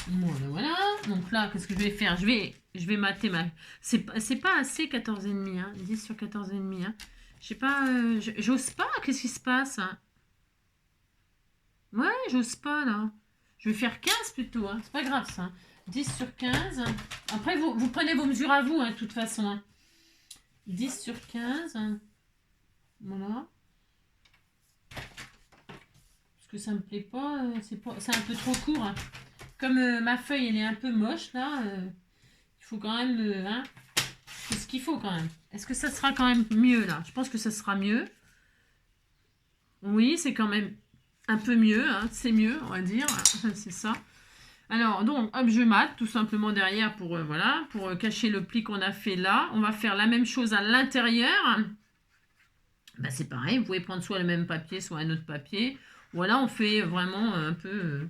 Voilà. Donc là, qu'est-ce que je vais faire? Je vais mater ma... C'est pas assez 14,5, hein, 10 sur 14,5. Hein. Je sais pas, j'ose pas, qu'est-ce qui se passe? Hein. Ouais, j'ose pas là. Je vais faire 15 plutôt, hein. C'est pas grave ça. Hein. 10 sur 15. Après, vous prenez vos mesures à vous, hein, de toute façon. Hein. 10 sur 15. Voilà. Parce que ça me plaît pas. C'est un peu trop court. Hein. Comme ma feuille, elle est un peu moche, là. Il faut quand même... hein, c'est ce qu'il faut, quand même. Est-ce que ça sera quand même mieux, là? Je pense que ça sera mieux. Oui, c'est quand même un peu mieux. Hein. C'est mieux, on va dire. C'est ça. Alors, donc, hop, je mate tout simplement derrière pour, voilà, pour cacher le pli qu'on a fait là. On va faire la même chose à l'intérieur. Ben, c'est pareil, vous pouvez prendre soit le même papier, soit un autre papier. Voilà, on fait vraiment un peu...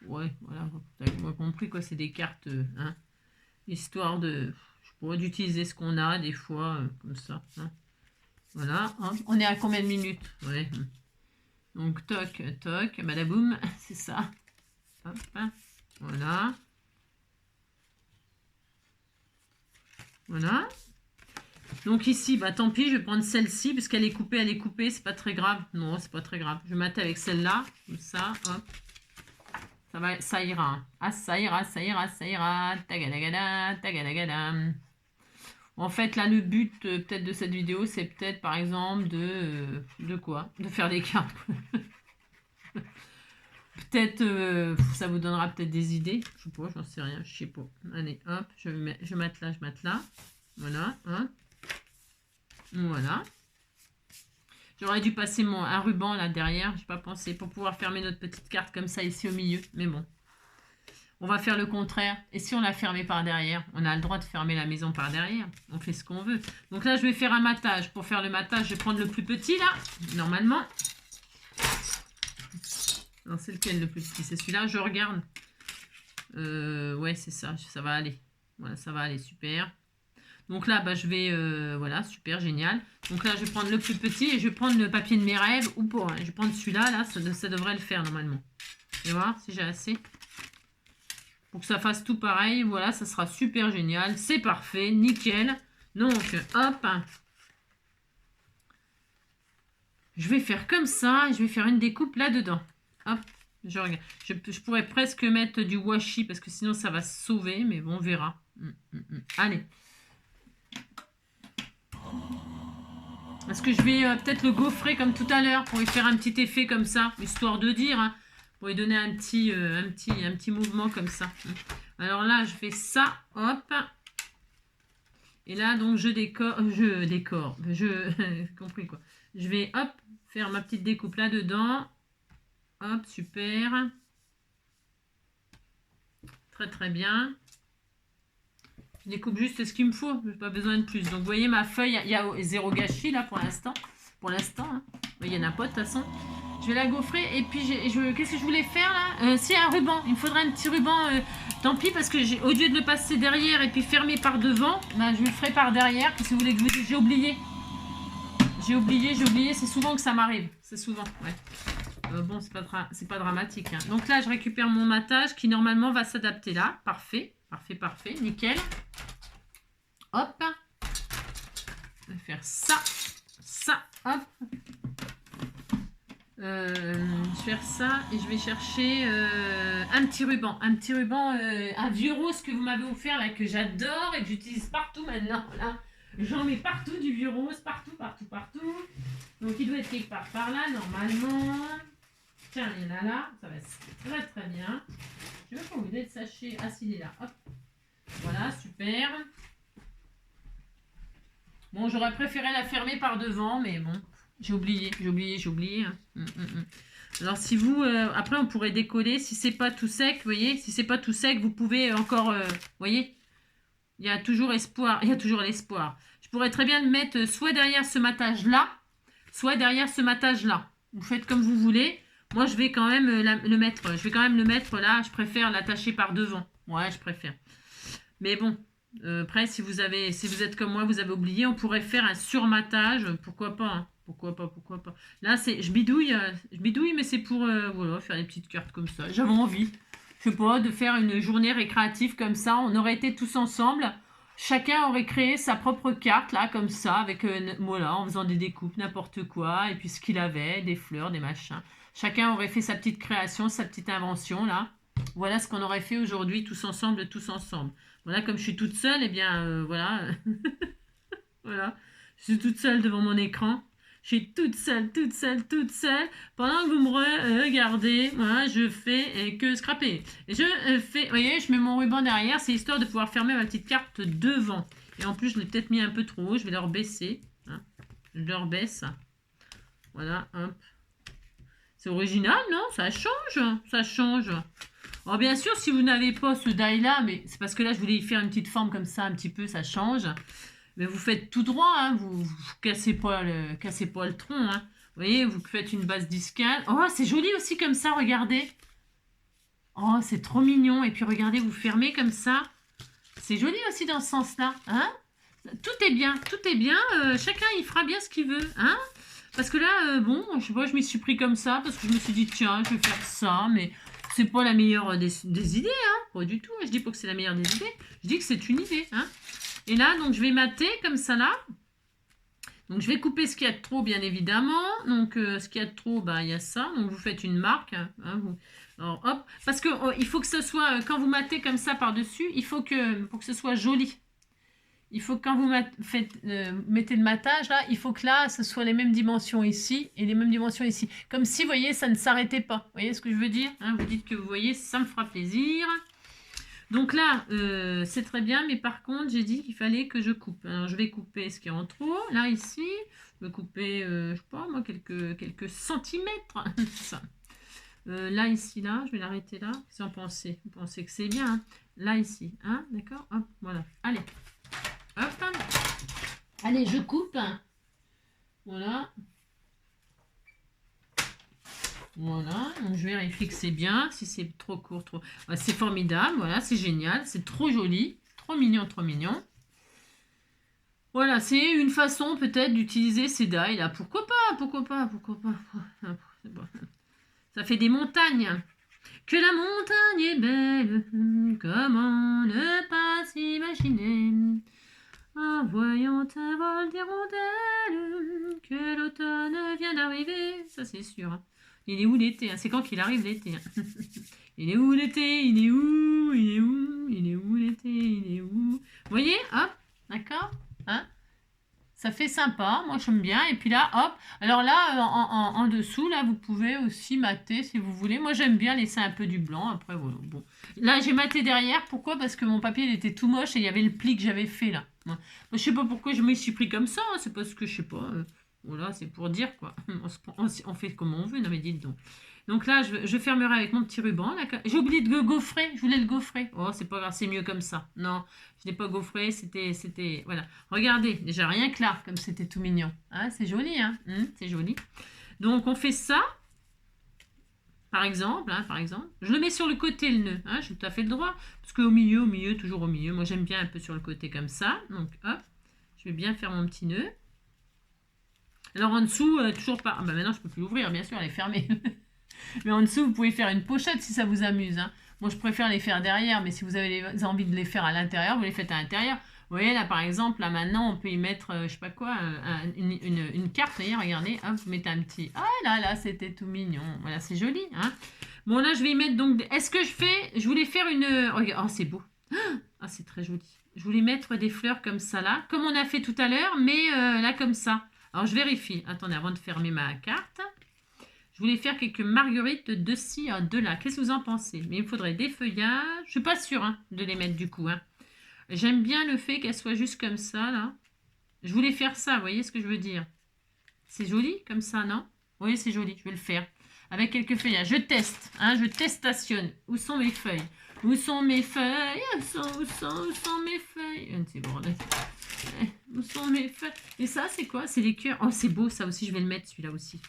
ouais, voilà, vous avez compris quoi, c'est des cartes, hein, histoire de... Je pourrais d'utiliser ce qu'on a des fois, comme ça. Hein. Voilà, hein. On est à combien de minutes? Ouais. Donc, toc, toc, badaboum, c'est ça. Hop, voilà. Voilà. Donc ici, bah tant pis, je vais prendre celle-ci, parce qu'elle est coupée, c'est pas très grave. Non, c'est pas très grave. Je vais mater avec celle-là, comme ça, hop. Ça ira. Hein. Ah, ça ira. Tagadagada, tagadagada. En fait, là, le but peut-être de cette vidéo, c'est peut-être, par exemple, de quoi? De faire des cartes. Peut-être, ça vous donnera peut-être des idées. Je sais pas, j'en sais rien, je sais pas. Allez, hop, je mate là. Voilà, hein. Voilà. J'aurais dû passer un ruban là derrière, j'ai pas pensé, pour pouvoir fermer notre petite carte comme ça ici au milieu. Mais bon, on va faire le contraire. Et si on l'a fermé par derrière? On a le droit de fermer la maison par derrière. On fait ce qu'on veut. Donc là, je vais faire un matage. Pour faire le matage, je vais prendre le plus petit là, normalement. Alors, c'est lequel le plus petit? C'est celui-là, je regarde. Ouais, c'est ça va aller. Voilà, ça va aller, super. Donc là, bah, je vais... voilà, super, génial. Donc là, je vais prendre le plus petit et je vais prendre le papier de mes rêves ou pas. Hein. Je vais prendre celui-là, là, ça devrait le faire normalement. Je vais voir si j'ai assez. Pour que ça fasse tout pareil, voilà, ça sera super génial. C'est parfait, nickel. Donc, hop. Je vais faire comme ça et je vais faire une découpe là-dedans. Hop, je regarde. Je pourrais presque mettre du washi parce que sinon ça va se sauver, mais bon, on verra. Allez. Est-ce que je vais peut-être le gaufrer comme tout à l'heure pour y faire un petit effet comme ça, histoire de dire, hein, pour lui donner un petit mouvement comme ça. Alors là, je fais ça, hop. Et là, donc, je compris quoi. Je vais, hop, faire ma petite découpe là-dedans. Hop, super. Très, très bien. Je découpe juste ce qu'il me faut. Je n'ai pas besoin de plus. Donc, vous voyez, ma feuille, il y a zéro gâchis, là, pour l'instant. Hein. Il y en a pas, de toute façon. Je vais la gaufrer. Et puis, qu'est-ce que je voulais faire, là si, un ruban. Il me faudrait un petit ruban. Tant pis, parce que au lieu de le passer derrière et puis fermer par devant, ben, je le ferai par derrière. Qu'est-ce que vous voulez que je vous dise? J'ai oublié. C'est souvent que ça m'arrive. C'est souvent, ouais. Bon, c'est pas dramatique. Hein. Donc là, je récupère mon matage qui, normalement, va s'adapter là. Parfait. Nickel. Hop. Je vais faire ça, hop. Je vais faire ça et je vais chercher un petit ruban. Un vieux rose que vous m'avez offert là, que j'adore et que j'utilise partout maintenant. Là. J'en mets partout du vieux rose, partout. Donc il doit être quelque part par là, normalement. Tiens, il y en a là, ça va être très bien. Je vais pas vous donner de sachet. Ah, s'il est là, hop. Voilà, super. Bon, j'aurais préféré la fermer par devant, mais bon, j'ai oublié. Alors, si vous... après, on pourrait décoller. Si c'est pas tout sec, vous voyez, vous pouvez encore... vous voyez, il y a toujours l'espoir. Je pourrais très bien le mettre soit derrière ce matage-là, soit derrière ce matage-là. Vous faites comme vous voulez. Moi, je vais quand même le mettre. Là. Je préfère l'attacher par devant. Ouais, je préfère. Mais bon, après, si vous êtes comme moi, vous avez oublié, on pourrait faire un surmatage. Pourquoi pas, hein. Pourquoi pas. Là, je bidouille, mais c'est pour voilà, faire des petites cartes comme ça. J'avais envie, je sais pas, de faire une journée récréative comme ça. On aurait été tous ensemble. Chacun aurait créé sa propre carte, là, comme ça, avec, voilà, en faisant des découpes, n'importe quoi. Et puis ce qu'il avait, des fleurs, des machins. Chacun aurait fait sa petite création, sa petite invention, là. Voilà ce qu'on aurait fait aujourd'hui, tous ensemble. Voilà, comme je suis toute seule, eh bien, voilà. Voilà. Je suis toute seule devant mon écran. Je suis toute seule. Pendant que vous me regardez, moi, je fais que scraper. Et vous voyez, je mets mon ruban derrière. C'est histoire de pouvoir fermer ma petite carte devant. Et en plus, je l'ai peut-être mis un peu trop haut. Je vais le rebaisser. Hein. Je le rebaisse. Voilà, hop. C'est original, non? Ça change. Alors bien sûr, si vous n'avez pas ce die-là, mais c'est parce que là, je voulais y faire une petite forme comme ça, un petit peu, ça change. Mais vous faites tout droit, hein, vous cassez pas le tronc. Hein. Vous voyez, vous faites une base discale. Oh, c'est joli aussi comme ça, regardez. Oh, c'est trop mignon. Et puis regardez, vous fermez comme ça. C'est joli aussi dans ce sens-là. Hein? Tout est bien. Chacun, il fera bien ce qu'il veut. Hein? Parce que là, bon, je sais pas, je m'y suis pris comme ça parce que je me suis dit, tiens, je vais faire ça, mais c'est pas la meilleure des idées, hein, pas du tout. Je dis pas que c'est la meilleure des idées, je dis que c'est une idée, hein. Et là, donc, je vais mater comme ça, là. Donc, je vais couper ce qu'il y a de trop, bien évidemment. Donc, ce qu'il y a de trop, bah, il y a ça. Donc, vous faites une marque. Hein, alors, hop. Parce que il faut que ce soit, quand vous matez comme ça par-dessus, il faut que, pour que ce soit joli. Il faut que quand vous mettez le matage, là, il faut que là, ce soit les mêmes dimensions ici et les mêmes dimensions ici. Comme si, vous voyez, ça ne s'arrêtait pas. Vous voyez ce que je veux dire, hein? Vous dites que vous voyez, ça me fera plaisir. Donc là, c'est très bien, mais par contre, j'ai dit qu'il fallait que je coupe. Alors, je vais couper ce qui est en trop. Là, ici, je vais couper, je sais pas, moi, quelques centimètres. Ça. Là, ici, là, je vais l'arrêter là. Qu'est-ce que vous pensez? Vous pensez que c'est bien, hein? Là, ici, hein? D'accord? Hop, voilà. Allez. Hop. Allez, je coupe. Voilà. Voilà, donc je vérifie que c'est bien, si c'est trop court, trop... c'est formidable, voilà, c'est génial, c'est trop joli, trop mignon, trop mignon. Voilà, c'est une façon peut-être d'utiliser ces dailles là, pourquoi pas, pourquoi pas, pourquoi pas. Ça fait des montagnes. Que la montagne est belle, comment ne pas s'imaginer, en voyant un vol d'hirondelles, que l'automne vient d'arriver, ça c'est sûr. Hein. Il est où l'été, hein? C'est quand qu'il arrive l'été, hein? Il est où l'été? Il est où? Il est où? Il est où l'été? Il est où? Vous voyez? Hop, d'accord? Hein? Ça fait sympa, moi j'aime bien. Et puis là, hop, alors là, en dessous, là, vous pouvez aussi mater si vous voulez. Moi j'aime bien laisser un peu du blanc. Après, voilà, bon. Là, j'ai maté derrière. Pourquoi? Parce que mon papier, il était tout moche et il y avait le pli que j'avais fait là. Moi, je sais pas pourquoi je me suis pris comme ça. Hein. C'est parce que, je sais pas, voilà, c'est pour dire quoi. On fait comme on veut, non mais dites donc. Donc là, je fermerai avec mon petit ruban. J'ai oublié de le gaufrer. Je voulais le gaufrer. Oh, c'est pas grave, c'est mieux comme ça. Non, je l'ai pas gaufré. C'était, voilà. Regardez, déjà rien que là, comme c'était tout mignon. Hein, c'est joli, hein. C'est joli. Donc on fait ça. Par exemple, hein, par exemple. Je le mets sur le côté, le nœud. Hein, j'ai tout à fait le droit. Parce qu'au milieu, toujours au milieu. Moi, j'aime bien un peu sur le côté comme ça. Donc, hop. Je vais bien faire mon petit nœud. Alors, en dessous, toujours pas... Ah, bah maintenant, je peux plus l'ouvrir, bien sûr, elle est fermée. Mais en dessous, vous pouvez faire une pochette si ça vous amuse. Hein. Moi, je préfère les faire derrière, mais si vous avez envie de les faire à l'intérieur, vous les faites à l'intérieur. Vous voyez, là, par exemple, là, maintenant, on peut y mettre, je sais pas quoi, une carte. Vous voyez, regardez, hop, vous mettez un petit... Ah là, c'était tout mignon. Voilà, c'est joli. Hein. Bon, là, je vais y mettre, donc... Est-ce que je fais... Je voulais faire une... Regarde, oh, c'est beau. Ah, c'est très joli. Je voulais mettre des fleurs comme ça, là. Comme on a fait tout à l'heure, mais là, comme ça. Alors, je vérifie. Attendez, avant de fermer ma carte... Je voulais faire quelques marguerites de ci à de là. Qu'est-ce que vous en pensez? Mais il me faudrait des feuillages. Je ne suis pas sûre hein, de les mettre du coup. Hein. J'aime bien le fait qu'elles soient juste comme ça, là. Je voulais faire ça, vous voyez ce que je veux dire? C'est joli comme ça, non? Oui, c'est joli, je vais le faire. Avec quelques feuillages. Je teste, hein, je testationne. Où sont mes feuilles? Où sont mes feuilles? Où sont mes feuilles? C'est bon, là. Où sont mes feuilles? Et ça, c'est quoi? C'est les cœurs. Oh, c'est beau, ça aussi, je vais le mettre, celui-là aussi.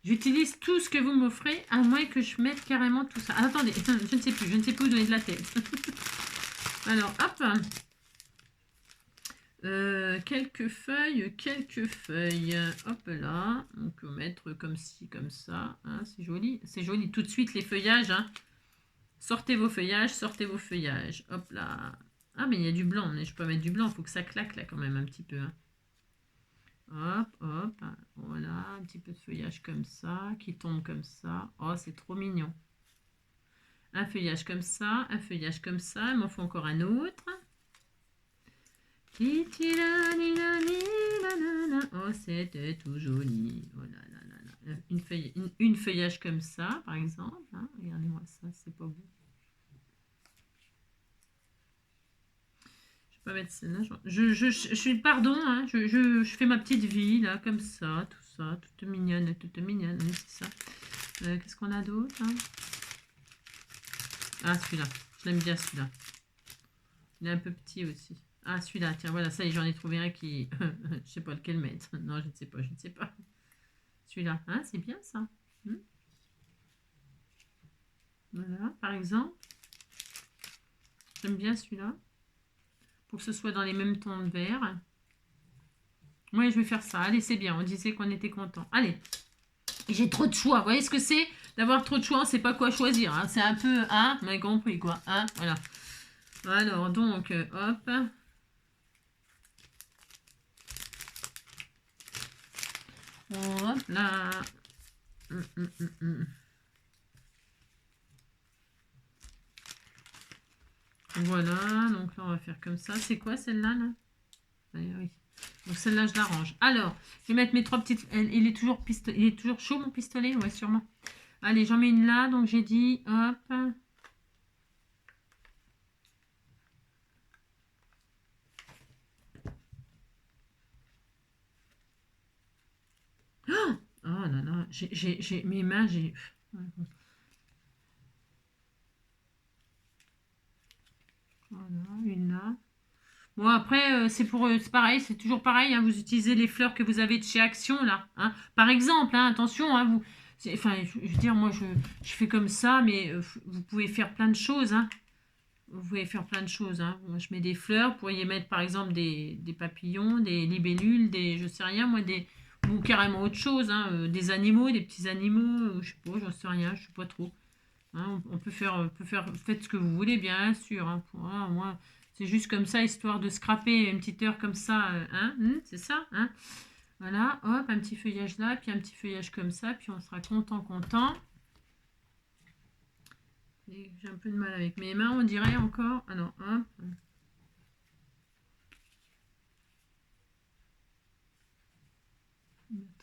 J'utilise tout ce que vous m'offrez, à moins que je mette carrément tout ça. Ah, attendez, je ne sais plus où donner de la tête. Alors, hop. Quelques feuilles. Hop là. On peut mettre comme ci, comme ça. Hein, c'est joli. C'est joli. Tout de suite, les feuillages. Hein. Sortez vos feuillages, Hop là. Ah, mais il y a du blanc. Mais je peux mettre du blanc. Il faut que ça claque là quand même un petit peu. Hein. Hop, voilà, un petit peu de feuillage comme ça, qui tombe comme ça. Oh, c'est trop mignon. Un feuillage comme ça, il m'en faut encore un autre. Oh, c'était tout joli. Oh là là là là. Une feuillage comme ça, par exemple. Hein. Regardez-moi ça, c'est pas beau. Pas mettre celle-là. Je suis pardon, hein, je fais ma petite vie là, comme ça, tout ça, toute mignonne, oui, c'est ça. Qu'est-ce qu'on a d'autre hein? Ah, celui-là, je l'aime bien celui-là. Il est un peu petit aussi. Ah, celui-là, tiens, voilà, ça y est, j'en ai trouvé un qui. Je sais pas lequel mettre. Non, je ne sais pas. Celui-là, hein, c'est bien ça. Voilà, par exemple. J'aime bien celui-là. Pour que ce soit dans les mêmes tons de vert. Oui, je vais faire ça. Allez, c'est bien. On disait qu'on était content. Allez. J'ai trop de choix. Vous voyez ce que c'est? D'avoir trop de choix, on ne sait pas quoi choisir. Hein. C'est un peu, hein, vous m'avez compris, quoi. Hein, voilà. Alors, donc, hop. Hop là. Voilà, donc là on va faire comme ça. C'est quoi celle-là là? Oui. Donc celle-là je l'arrange. Alors, je vais mettre mes 3 petites. Il est toujours chaud mon pistolet? Ouais, sûrement. Allez, j'en mets une là, donc j'ai dit hop. Oh là là, j'ai mes mains, j'ai. Voilà, une là. Bon, après, c'est pareil, c'est toujours pareil. Hein, vous utilisez les fleurs que vous avez de chez Action, là. Hein. Par exemple, hein, attention, hein, enfin, je veux dire, moi, je fais comme ça, mais vous pouvez faire plein de choses. Hein. Vous pouvez faire plein de choses. Hein. Moi, je mets des fleurs, vous pourriez mettre, par exemple, des papillons, des libellules, je sais rien, moi, ou carrément autre chose. Hein, des animaux, des petits animaux, je sais pas, j'en sais rien, je sais pas trop. Hein, on peut faire, faites ce que vous voulez, bien sûr. Hein, moi, c'est juste comme ça, histoire de scraper une petite heure comme ça. Hein, c'est ça. Hein, voilà, hop, un petit feuillage là, puis un petit feuillage comme ça, puis on sera content. J'ai un peu de mal avec mes mains, on dirait encore. Ah non, hop.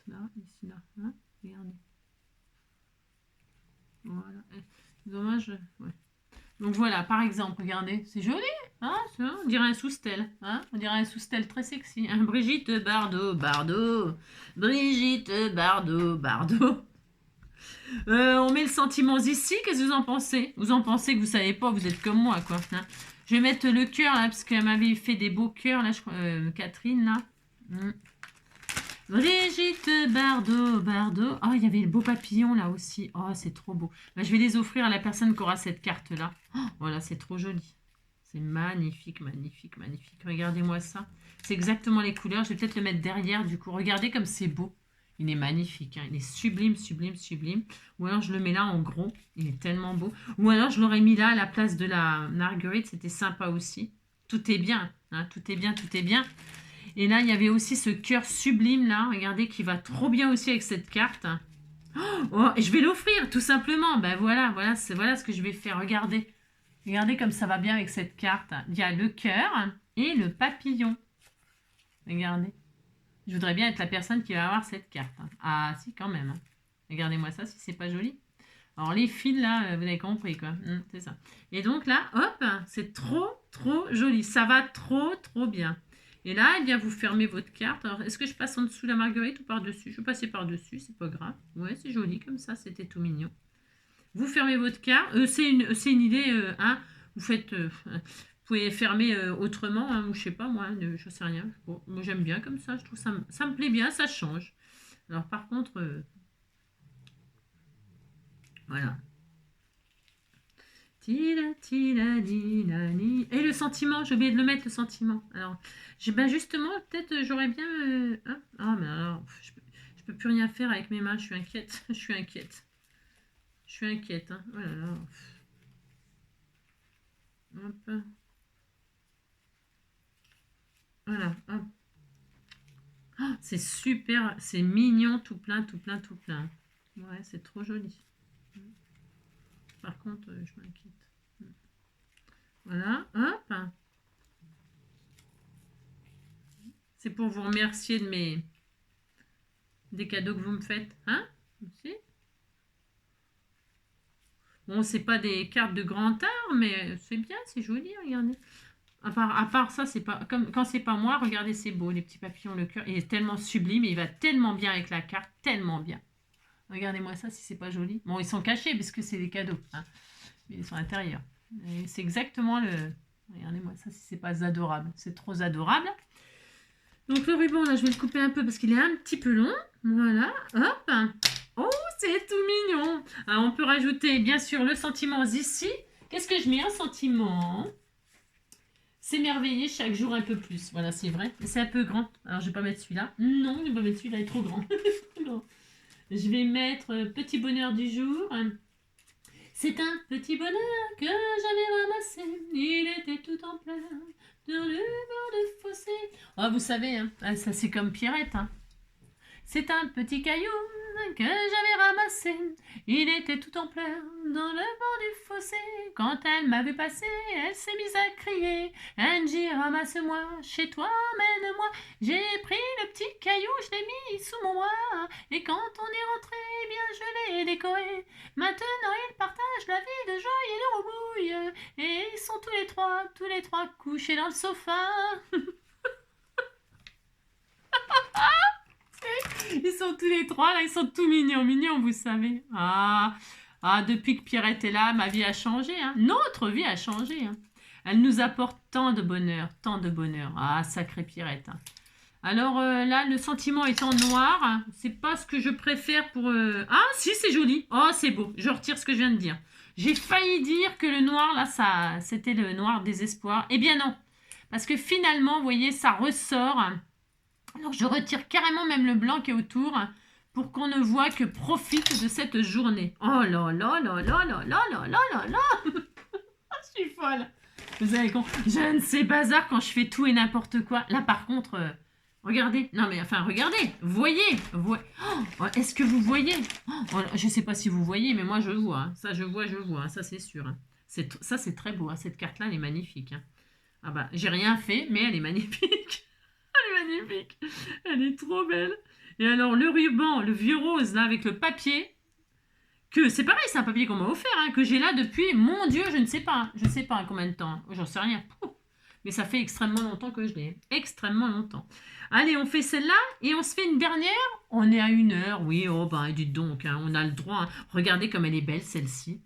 Là, ici, là. Hein, regardez. Voilà. Dommage. Ouais. Donc voilà, par exemple, regardez, c'est joli, hein, on dirait un sous-stel, hein, on dirait un sous-stel très sexy. Hein. Brigitte Bardot, Brigitte Bardot. On met le sentiment ici, qu'est-ce que vous en pensez? Vous en pensez que vous savez pas, vous êtes comme moi, quoi. Hein. Je vais mettre le cœur, là, parce qu'elle m'avait fait des beaux cœurs, là, je crois, Catherine, là. Brigitte Bardot. Oh, il y avait le beau papillon là aussi. Oh, c'est trop beau. Bah, je vais les offrir à la personne qui aura cette carte-là. Oh, voilà, c'est trop joli. C'est magnifique. Regardez-moi ça. C'est exactement les couleurs. Je vais peut-être le mettre derrière du coup. Regardez comme c'est beau. Il est magnifique. Hein. Il est sublime. Ou alors je le mets là en gros. Il est tellement beau. Ou alors je l'aurais mis là à la place de la Marguerite. C'était sympa aussi. Tout est bien. Hein. Tout est bien. Et là, il y avait aussi ce cœur sublime, là, regardez, qui va trop bien aussi avec cette carte. Oh, et je vais l'offrir, tout simplement. Ben voilà ce que je vais faire. Regardez. Regardez comme ça va bien avec cette carte. Il y a le cœur et le papillon. Regardez. Je voudrais bien être la personne qui va avoir cette carte. Ah, si, quand même. Regardez-moi ça, si c'est pas joli. Alors, les fils, là, vous avez compris, quoi. C'est ça. Et donc, là, hop, c'est trop joli. Ça va trop bien. Et là, eh bien, vous fermez votre carte. Alors, est-ce que je passe en dessous la marguerite ou par-dessus? Je vais passer par-dessus, c'est pas grave. Ouais, c'est joli comme ça, c'était tout mignon. Vous fermez votre carte. C'est une idée, hein. Vous faites... vous pouvez fermer autrement, hein, ou je sais pas, moi, je sais rien. Bon, moi, j'aime bien comme ça. Je trouve ça me plaît bien, ça change. Alors, par contre... voilà. Et le sentiment, j'ai oublié de le mettre, le sentiment. Alors, justement, peut-être j'aurais bien... hein. Ah, mais alors, je peux plus rien faire avec mes mains, je suis inquiète. Je suis inquiète. Hein. Oh là là. Hop. Voilà. Hop. Oh, c'est super, c'est mignon, tout plein. Ouais, c'est trop joli. Par contre, je m'inquiète. Voilà, hop. C'est pour vous remercier des cadeaux que vous me faites. Hein? Aussi. Bon, c'est pas des cartes de grand art, mais c'est bien, c'est joli, regardez. À part ça, c'est pas comme quand c'est pas moi, regardez, c'est beau, les petits papillons, le cœur, il est tellement sublime et il va tellement bien avec la carte, tellement bien. Regardez-moi ça si c'est pas joli. Bon, ils sont cachés parce que c'est des cadeaux, hein, mais ils sont à l'intérieur. C'est exactement le... Regardez-moi ça si c'est pas adorable. C'est trop adorable. Donc le ruban, là, je vais le couper un peu parce qu'il est un petit peu long. Voilà, hop. Oh, c'est tout mignon. Alors, on peut rajouter, bien sûr, le sentiment ici. Qu'est-ce que je mets? Un sentiment. S'émerveiller chaque jour un peu plus. Voilà, c'est vrai. C'est un peu grand. Alors, je vais pas mettre celui-là. Non, je vais pas mettre celui-là, il est trop grand. Je vais mettre petit bonheur du jour. C'est un petit bonheur que j'avais ramassé. Il était tout en plein dans le bord de fossé. Oh, vous savez, hein, ça c'est comme Pierrette. Hein. C'est un petit caillou que j'avais ramassé. Il était tout en pleurs dans le bord du fossé. Quand elle m'a vu passer, elle s'est mise à crier. Angie, ramasse-moi, chez toi, emmène-moi. J'ai pris le petit caillou, je l'ai mis sous mon bras. Et quand on est rentré, eh bien je l'ai décoré. Maintenant ils partagent la vie de joie et de rebouille. Et ils sont tous les trois couchés dans le sofa. Ils sont tous les trois là, ils sont tout mignons, vous savez. Depuis que Pierrette est là, ma vie a changé. Hein. Notre vie a changé. Hein. Elle nous apporte tant de bonheur, tant de bonheur. Ah, sacrée Pierrette. Hein. Alors là, le sentiment est en noir. Hein. C'est pas ce que je préfère pour... Ah, si, c'est joli. Oh, c'est beau. Je retire ce que je viens de dire. J'ai failli dire que le noir, là, ça, c'était le noir désespoir. Eh bien non. Parce que finalement, vous voyez, ça ressort... Alors je retire carrément même le blanc qui est autour pour qu'on ne voit que profite de cette journée. Oh là là là là là là là là là là. Je suis folle. Vous avez compris. Je ne sais bazar quand je fais tout et n'importe quoi. Là par contre, regardez. Non mais enfin regardez. Voyez. Oh, est-ce que vous voyez je ne sais pas si vous voyez, mais moi je vois. Hein. Ça je vois. Hein. Ça c'est sûr. Hein. Ça c'est très beau. Hein. Cette carte-là, elle est magnifique. Hein. Ah bah, j'ai rien fait, mais elle est magnifique. Elle est magnifique. Elle est trop belle. Et alors, le ruban, le vieux rose, là, avec le papier, que c'est pareil, c'est un papier qu'on m'a offert, hein, que j'ai là depuis, mon Dieu, je ne sais pas. Je ne sais pas combien de temps. J'en sais rien. Mais ça fait extrêmement longtemps que je l'ai. Extrêmement longtemps. Allez, on fait celle-là et on se fait une dernière. On est à 1 heure. Oui, oh, ben, dites donc, hein, on a le droit. Hein. Regardez comme elle est belle, celle-ci.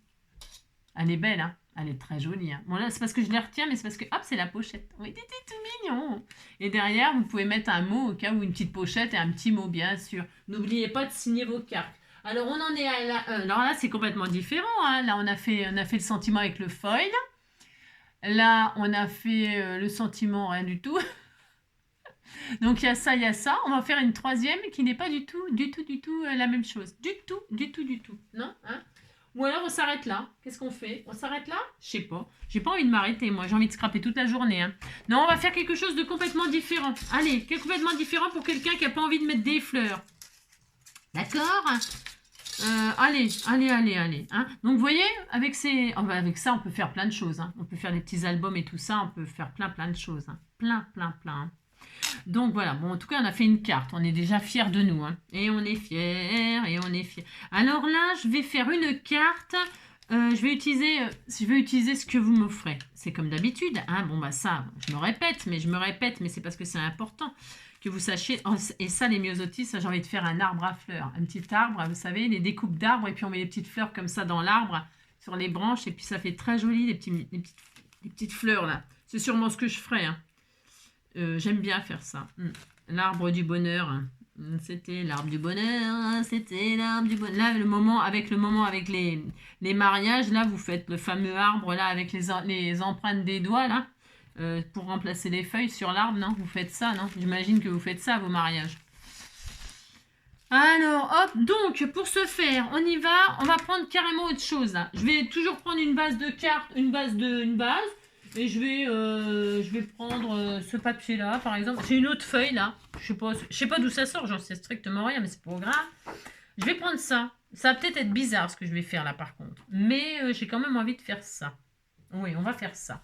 Elle est belle, hein. Elle est très jolie. Hein. Bon, là, c'est parce que je les retiens, mais c'est parce que, hop, c'est la pochette. Oui, c'est tout mignon. Et derrière, vous pouvez mettre un mot au cas où une petite pochette et un petit mot, bien sûr. N'oubliez pas de signer vos cartes. Alors, on en est à la... alors là, c'est complètement différent. Hein. Là, on a fait le sentiment avec le foil. Là, on a fait le sentiment, rien du tout. Donc, il y a ça, il y a ça. On va faire une troisième qui n'est pas du tout la même chose. Du tout. Non, hein? Ou alors on s'arrête là. Qu'est-ce qu'on fait? On s'arrête là? Je sais pas. J'ai pas envie de m'arrêter, moi. J'ai envie de scraper toute la journée. Hein. Non, on va faire quelque chose de complètement différent. Allez, complètement différent pour quelqu'un qui n'a pas envie de mettre des fleurs. D'accord? Allez. Hein. Donc, vous voyez, avec ça, on peut faire plein de choses. Hein. On peut faire des petits albums et tout ça. On peut faire plein de choses. Hein. Plein. Hein. Donc voilà, bon en tout cas on a fait une carte, on est déjà fiers de nous, hein. Et on est fiers. Alors là, je vais faire une carte, je vais utiliser ce que vous m'offrez. C'est comme d'habitude, hein. Bon bah ça, je me répète, mais c'est parce que c'est important que vous sachiez. Oh, et ça, les myosotis, ça j'ai envie de faire un arbre à fleurs, un petit arbre, vous savez, les découpes d'arbres, et puis on met des petites fleurs comme ça dans l'arbre, sur les branches, et puis ça fait très joli, les petites fleurs là. C'est sûrement ce que je ferai, hein. J'aime bien faire ça. L'arbre du bonheur. C'était l'arbre du bonheur. C'était l'arbre du bonheur. Là, le moment avec les mariages, là, vous faites le fameux arbre là avec les empreintes des doigts là pour remplacer les feuilles sur l'arbre, non? Vous faites ça, non? J'imagine que vous faites ça à vos mariages. Alors, hop, donc, pour ce faire, on y va. On va prendre carrément autre chose là. Je vais toujours prendre une base de cartes, une base. Et je vais prendre ce papier-là, par exemple. J'ai une autre feuille, là. Je sais pas d'où ça sort, j'en sais strictement rien, mais c'est pas grave. Je vais prendre ça. Ça va peut-être être bizarre, ce que je vais faire, là, par contre. Mais j'ai quand même envie de faire ça. Oui, on va faire ça.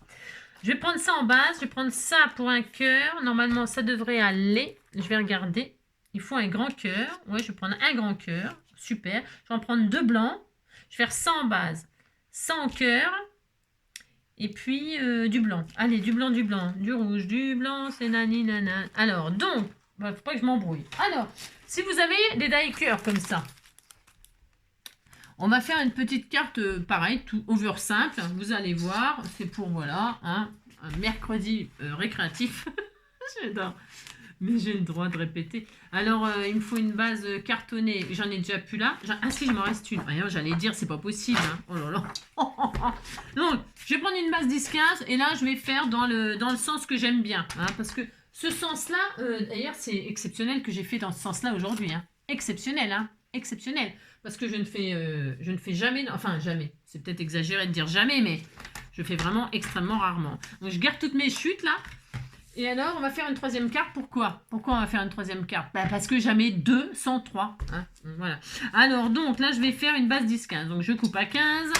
Je vais prendre ça en base. Je vais prendre ça pour un cœur. Normalement, ça devrait aller. Je vais regarder. Il faut un grand cœur. Oui, je vais prendre un grand cœur. Super. Je vais en prendre 2 blancs. Je vais faire ça en base. Ça en cœur. Et puis, du blanc. Allez, du blanc. Du rouge, du blanc, c'est nani, nana. Alors, donc, faut pas que je m'embrouille. Alors, si vous avez des die-cœurs comme ça, on va faire une petite carte, pareil, tout over simple. Vous allez voir, c'est pour, voilà, hein, un mercredi récréatif. J'adore. Mais j'ai le droit de répéter. Alors, il me faut une base cartonnée. J'en ai déjà plus là. Ah si, il m'en reste une. J'allais dire, c'est pas possible. Hein. Oh là là. Donc, je vais prendre une base 10-15 et là, je vais faire dans le sens que j'aime bien. Hein, parce que ce sens-là, d'ailleurs, c'est exceptionnel que j'ai fait dans ce sens-là aujourd'hui. Hein. Exceptionnel, hein. Exceptionnel. Parce que je ne fais jamais, enfin jamais. C'est peut-être exagéré de dire jamais, mais je fais vraiment extrêmement rarement. Donc, je garde toutes mes chutes là. Et alors, on va faire une troisième carte. Pourquoi? Pourquoi on va faire une troisième carte? Bah, parce que jamais 2 sans 3. Hein, voilà. Alors, donc, là, je vais faire une base 10-15. Donc, je coupe à 15.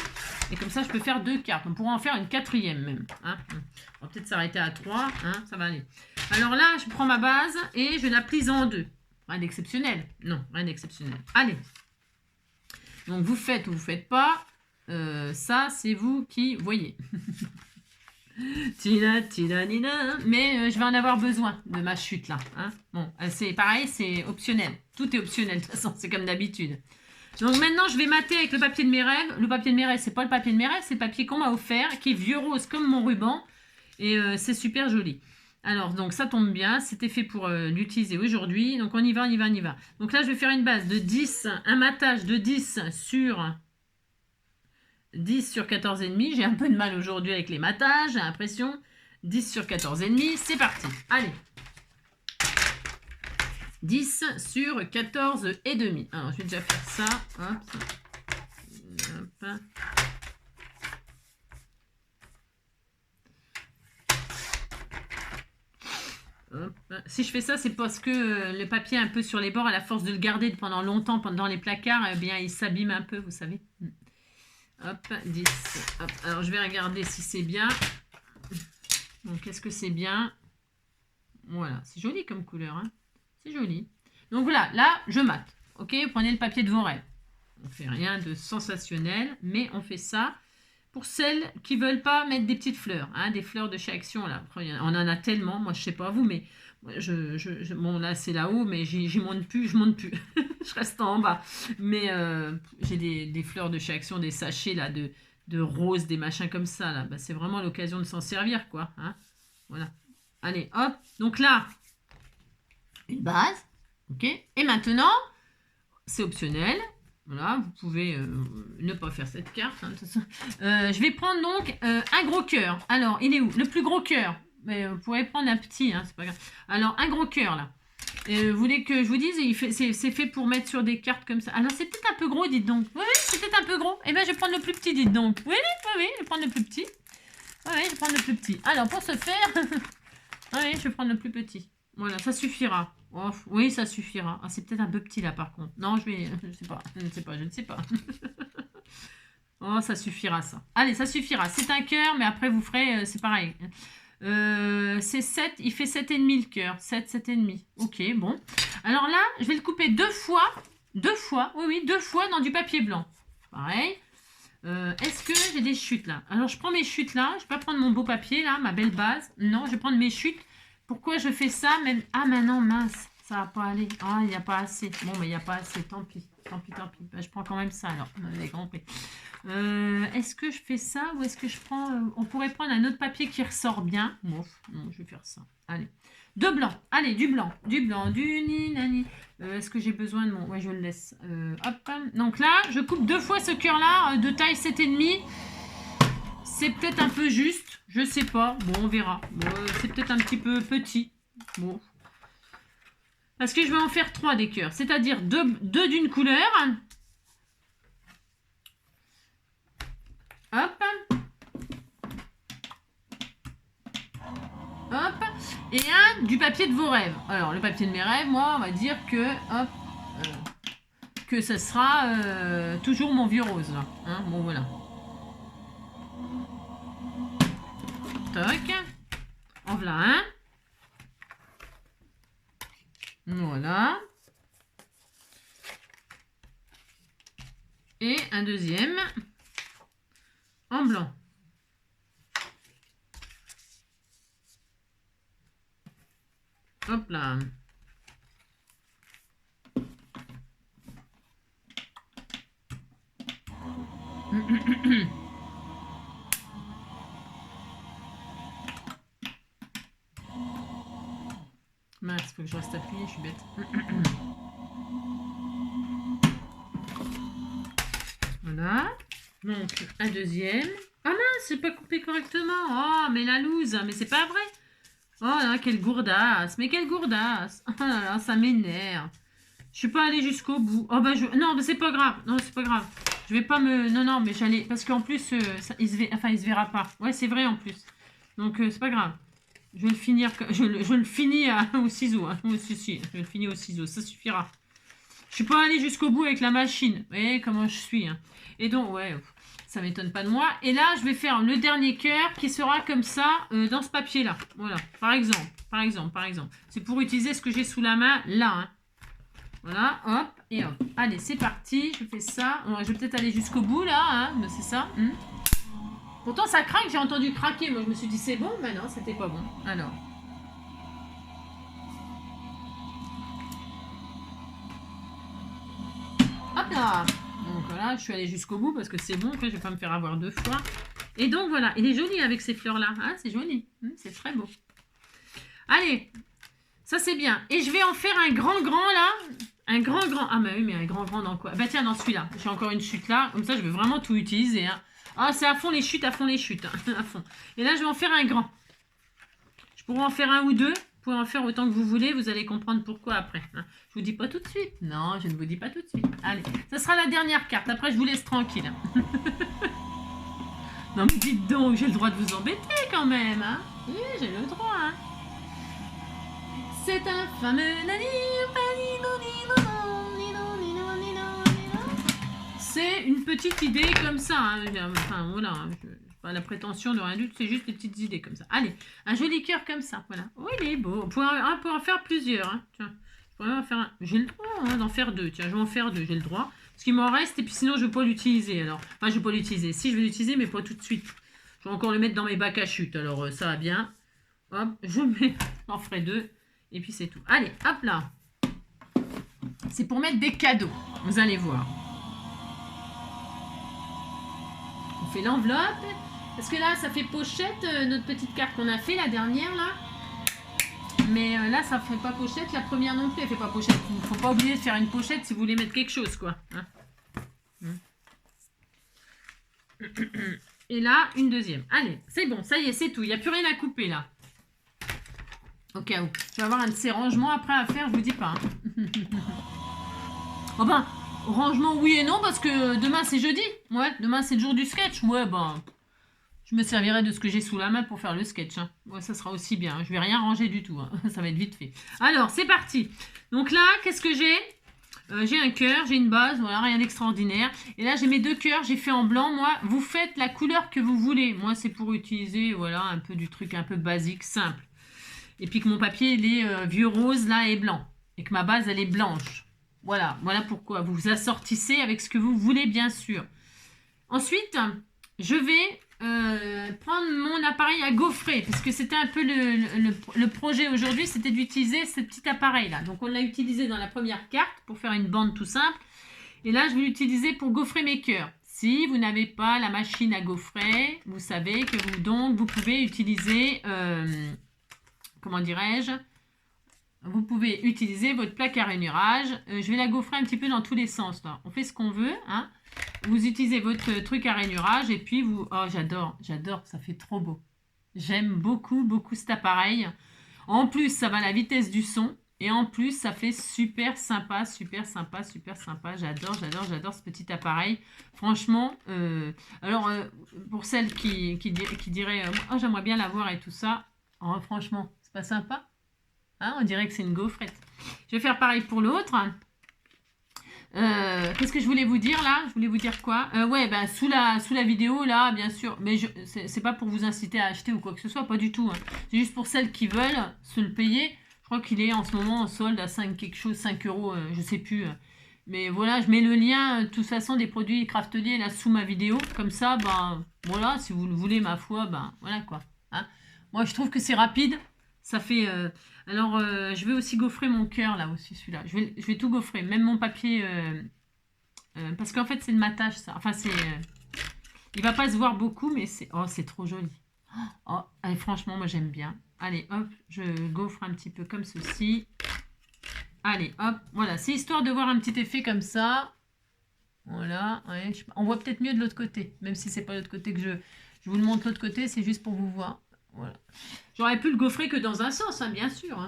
Et comme ça, je peux faire 2 cartes. On pourra en faire une quatrième même. Hein. On va peut-être s'arrêter à 3. Hein, ça va aller. Alors là, je prends ma base et je la plie en 2. Rien d'exceptionnel. Non, rien d'exceptionnel. Allez. Donc, vous faites ou vous faites pas. Ça, c'est vous qui voyez. Mais je vais en avoir besoin de ma chute là. Hein. Bon, c'est pareil, c'est optionnel. Tout est optionnel de toute façon, c'est comme d'habitude. Donc maintenant, je vais mater avec le papier de mes rêves. Le papier de mes rêves, c'est pas le papier de mes rêves, c'est le papier qu'on m'a offert, qui est vieux rose comme mon ruban. Et c'est super joli. Alors, donc ça tombe bien, c'était fait pour l'utiliser aujourd'hui. Donc on y va, on y va, on y va. Donc là, je vais faire une base de 10, un matage de 10 sur 10 sur 14,5. J'ai un peu de mal aujourd'hui avec les matages, j'ai l'impression. 10 sur 14,5, c'est parti. Allez. 10 sur 14,5. Alors, je vais déjà faire ça. Hop. Hop. Hop. Si je fais ça, c'est parce que le papier est un peu sur les bords, à la force de le garder pendant longtemps dans les placards, eh bien, il s'abîme un peu, vous savez. Hop, 10. Hop. Alors, je vais regarder si c'est bien. Donc, est-ce que c'est bien? Voilà, c'est joli comme couleur. Hein, c'est joli. Donc, voilà, là, je mate. Ok, vous prenez le papier de vos rêves. On ne fait rien de sensationnel, mais on fait ça pour celles qui ne veulent pas mettre des petites fleurs. Hein, des fleurs de chez Action, là. On en a tellement. Moi, je ne sais pas vous, mais bon, là, c'est là-haut, mais j'y monte plus. Je monte plus. Je reste en bas. Mais j'ai des fleurs de chez Action, des sachets, là, de roses, des machins comme ça, là. Bah, c'est vraiment l'occasion de s'en servir, quoi. Hein, voilà. Allez, hop. Donc là, une base. Ok. Et maintenant, c'est optionnel. Voilà, vous pouvez ne pas faire cette carte. Hein, je vais prendre donc un gros cœur. Alors, il est où? Le plus gros cœur. Mais vous pouvez prendre un petit, hein, c'est pas grave. Alors, un gros cœur, là. Vous voulez que je vous dise, c'est fait pour mettre sur des cartes comme ça. Alors, c'est peut-être un peu gros, dites donc. Oui, c'est peut-être un peu gros. Eh bien, je vais prendre le plus petit, dites donc. Oui, je vais prendre le plus petit. Oui, je vais prendre le plus petit. Alors, pour ce faire, oui, je vais prendre le plus petit. Voilà, ça suffira. Oh, oui, ça suffira. Ah, c'est peut-être un peu petit là par contre. Non, je ne sais pas. Oh, ça suffira ça. Allez, ça suffira. C'est un cœur, mais après vous ferez, c'est pareil. C'est 7, il fait 7,5 le cœur. 7, 7,5. Ok, bon. Alors là, je vais le couper deux fois, oui, deux fois dans du papier blanc. Pareil. Est-ce que j'ai des chutes là? Alors je prends mes chutes là, je ne vais pas prendre mon beau papier là, ma belle base. Non, je vais prendre mes chutes. Pourquoi je fais ça même... Ah, maintenant, mince, ça va pas aller. Ah, il n'y a pas assez. Bon, mais il n'y a pas assez, tant pis. Tant pis. Ben, je prends quand même ça, alors. Est-ce que je fais ça ou est-ce que je prends... on pourrait prendre un autre papier qui ressort bien. Bon, non, je vais faire ça. Allez. Deux blancs. Allez, du blanc. Du ninani. Est-ce que j'ai besoin de mon... Ouais, je le laisse. Hop. Donc là, je coupe deux fois ce cœur-là de taille 7,5. C'est peut-être un peu juste. Je sais pas. Bon, on verra. Bon, c'est peut-être un petit peu petit. Bon. Parce que je vais en faire 3 des cœurs. C'est-à-dire 2 d'une couleur. Hop. Hop. Et un du papier de vos rêves. Alors, le papier de mes rêves, moi, on va dire que... Hop. Que ça sera toujours mon vieux rose, là. Hein, bon, voilà. Toc. En voilà un. Voilà. Et un deuxième en blanc. Hop là. Mince, faut que je reste appuyé, je suis bête. Voilà. Donc, un deuxième. Ah mince, c'est pas coupé correctement. Oh, mais la loose, mais c'est pas vrai. Oh là, quelle gourdasse. Mais quelle gourdasse. Oh là là, ça m'énerve. Je suis pas allée jusqu'au bout. Oh bah non, mais c'est pas grave. Non, c'est pas grave. Je vais pas me... Non, mais j'allais... Parce qu'en plus, il se verra pas. Ouais, c'est vrai en plus. Donc, c'est pas grave. Je vais le finir, je le finis au ciseau. Hein. Si, je le finis au ciseau, ça suffira. Je suis pas allée jusqu'au bout avec la machine. Vous voyez comment je suis. Hein. Et donc, ouais, ça m'étonne pas de moi. Et là, je vais faire le dernier cœur qui sera comme ça dans ce papier-là. Voilà, par exemple. C'est pour utiliser ce que j'ai sous la main là. Hein. Voilà, hop, et hop. Allez, c'est parti. Je fais ça. Bon, je vais peut-être aller jusqu'au bout là. Hein. C'est ça. Pourtant, ça craque. J'ai entendu craquer. Moi, je me suis dit, c'est bon. Mais non, c'était pas bon. Alors. Hop là. Donc voilà, je suis allée jusqu'au bout parce que c'est bon. Après, je vais pas me faire avoir 2 fois. Et donc voilà, il est joli avec ces fleurs-là. Hein, c'est joli. C'est très beau. Allez, ça c'est bien. Et je vais en faire un grand là. Un grand. Ah bah oui, mais un grand dans quoi? Bah tiens, dans celui-là. J'ai encore une chute là. Comme ça, je vais vraiment tout utiliser. Hein. Ah, c'est à fond les chutes. Hein, à fond. Et là, je vais en faire un grand. Je pourrais en faire un ou 2. Vous pouvez en faire autant que vous voulez. Vous allez comprendre pourquoi après. Hein. Je vous dis pas tout de suite. Non, je ne vous dis pas tout de suite. Allez, ça sera la dernière carte. Après, je vous laisse tranquille. Non mais dites donc, j'ai le droit de vous embêter quand même. Hein. Oui, j'ai le droit. Hein. C'est un fameux... C'est une petite idée comme ça. Hein. Enfin, voilà. Je n'ai pas la prétention de rien du tout. C'est juste des petites idées comme ça. Allez, un joli cœur comme ça. Voilà. Oui, il est beau. On peut en faire plusieurs. Hein. Tiens, je pourrais en faire un. J'ai le droit d'en faire 2. Tiens, je vais en faire 2. J'ai le droit. Ce qui m'en reste. Et puis sinon, je ne vais pas l'utiliser. Alors, enfin, je ne vais pas l'utiliser. Si, je vais l'utiliser, mais pas tout de suite. Je vais encore le mettre dans mes bacs à chute. Alors, ça va bien. Hop, j'en ferai 2. Et puis, c'est tout. Allez, hop là. C'est pour mettre des cadeaux. Vous allez voir. On fait l'enveloppe. Parce que là, ça fait pochette, notre petite carte qu'on a fait, la dernière, là. Mais là, ça ne fait pas pochette. La première non plus, elle ne fait pas pochette. Il ne faut pas oublier de faire une pochette si vous voulez mettre quelque chose, quoi. Hein. Et là, une deuxième. Allez, c'est bon, ça y est, c'est tout. Il n'y a plus rien à couper, là. Au cas où. Je vais avoir un de ces rangements après à faire, je vous dis pas. Hein. Oh ben, rangement oui et non, parce que demain, c'est jeudi. Ouais, demain, c'est le jour du sketch. Ouais, ben... Je me servirai de ce que j'ai sous la main pour faire le sketch. Hein. Ouais, ça sera aussi bien. Je vais rien ranger du tout. Hein. Ça va être vite fait. Alors, c'est parti. Donc là, qu'est-ce que j'ai? J'ai un cœur, j'ai une base. Voilà, rien d'extraordinaire. Et là, j'ai mes 2 cœurs. J'ai fait en blanc. Moi, vous faites la couleur que vous voulez. Moi, c'est pour utiliser, voilà, un peu du truc un peu basique, simple. Et puis que mon papier, il est vieux rose, là, et blanc. Et que ma base, elle est blanche. Voilà pourquoi. Vous vous assortissez avec ce que vous voulez, bien sûr. Ensuite, je vais... prendre mon appareil à gaufrer, parce que c'était un peu le projet aujourd'hui, c'était d'utiliser ce petit appareil là. Donc on l'a utilisé dans la première carte pour faire une bande tout simple, et là je vais l'utiliser pour gaufrer mes cœurs. Si vous n'avez pas la machine à gaufrer, vous savez que vous pouvez utiliser comment dirais-je, vous pouvez utiliser votre plaque à rainurage. Je vais la gaufrer un petit peu dans tous les sens là. On fait ce qu'on veut, hein. Vous utilisez votre truc à rainurage et puis vous... Oh, j'adore, ça fait trop beau. J'aime beaucoup cet appareil. En plus, ça va à la vitesse du son. Et en plus, ça fait super sympa. J'adore ce petit appareil. Franchement, pour celles qui diraient « Oh, j'aimerais bien l'avoir et tout ça. Oh, » franchement, c'est pas sympa, hein, on dirait que c'est une gaufrette. Je vais faire pareil pour l'autre. Qu'est-ce que je voulais vous dire là? Je voulais vous dire quoi? Ouais, ben sous la vidéo là, bien sûr. Mais c'est pas pour vous inciter à acheter ou quoi que ce soit, pas du tout. Hein. C'est juste pour celles qui veulent se le payer. Je crois qu'il est en ce moment en solde à 5 quelque chose, 5 euros, je sais plus. Mais voilà, je mets le lien de toute façon des produits Craftelier là sous ma vidéo. Comme ça, ben voilà, si vous le voulez, ma foi, ben voilà quoi. Hein. Moi, je trouve que c'est rapide. Ça fait... Alors, je vais aussi gaufrer mon cœur, là aussi, celui-là. Je vais tout gaufrer, même mon papier. Parce qu'en fait, c'est de matage, ça. Enfin, c'est... il va pas se voir beaucoup, mais c'est... Oh, c'est trop joli. Oh, allez, franchement, moi, j'aime bien. Allez, hop, je gaufre un petit peu comme ceci. Allez, hop, voilà. C'est histoire de voir un petit effet comme ça. Voilà. Ouais, on voit peut-être mieux de l'autre côté. Même si c'est pas l'autre côté que je vous le montre l'autre côté, c'est juste pour vous voir. Voilà. J'aurais pu le gaufrer que dans un sens, hein, bien sûr.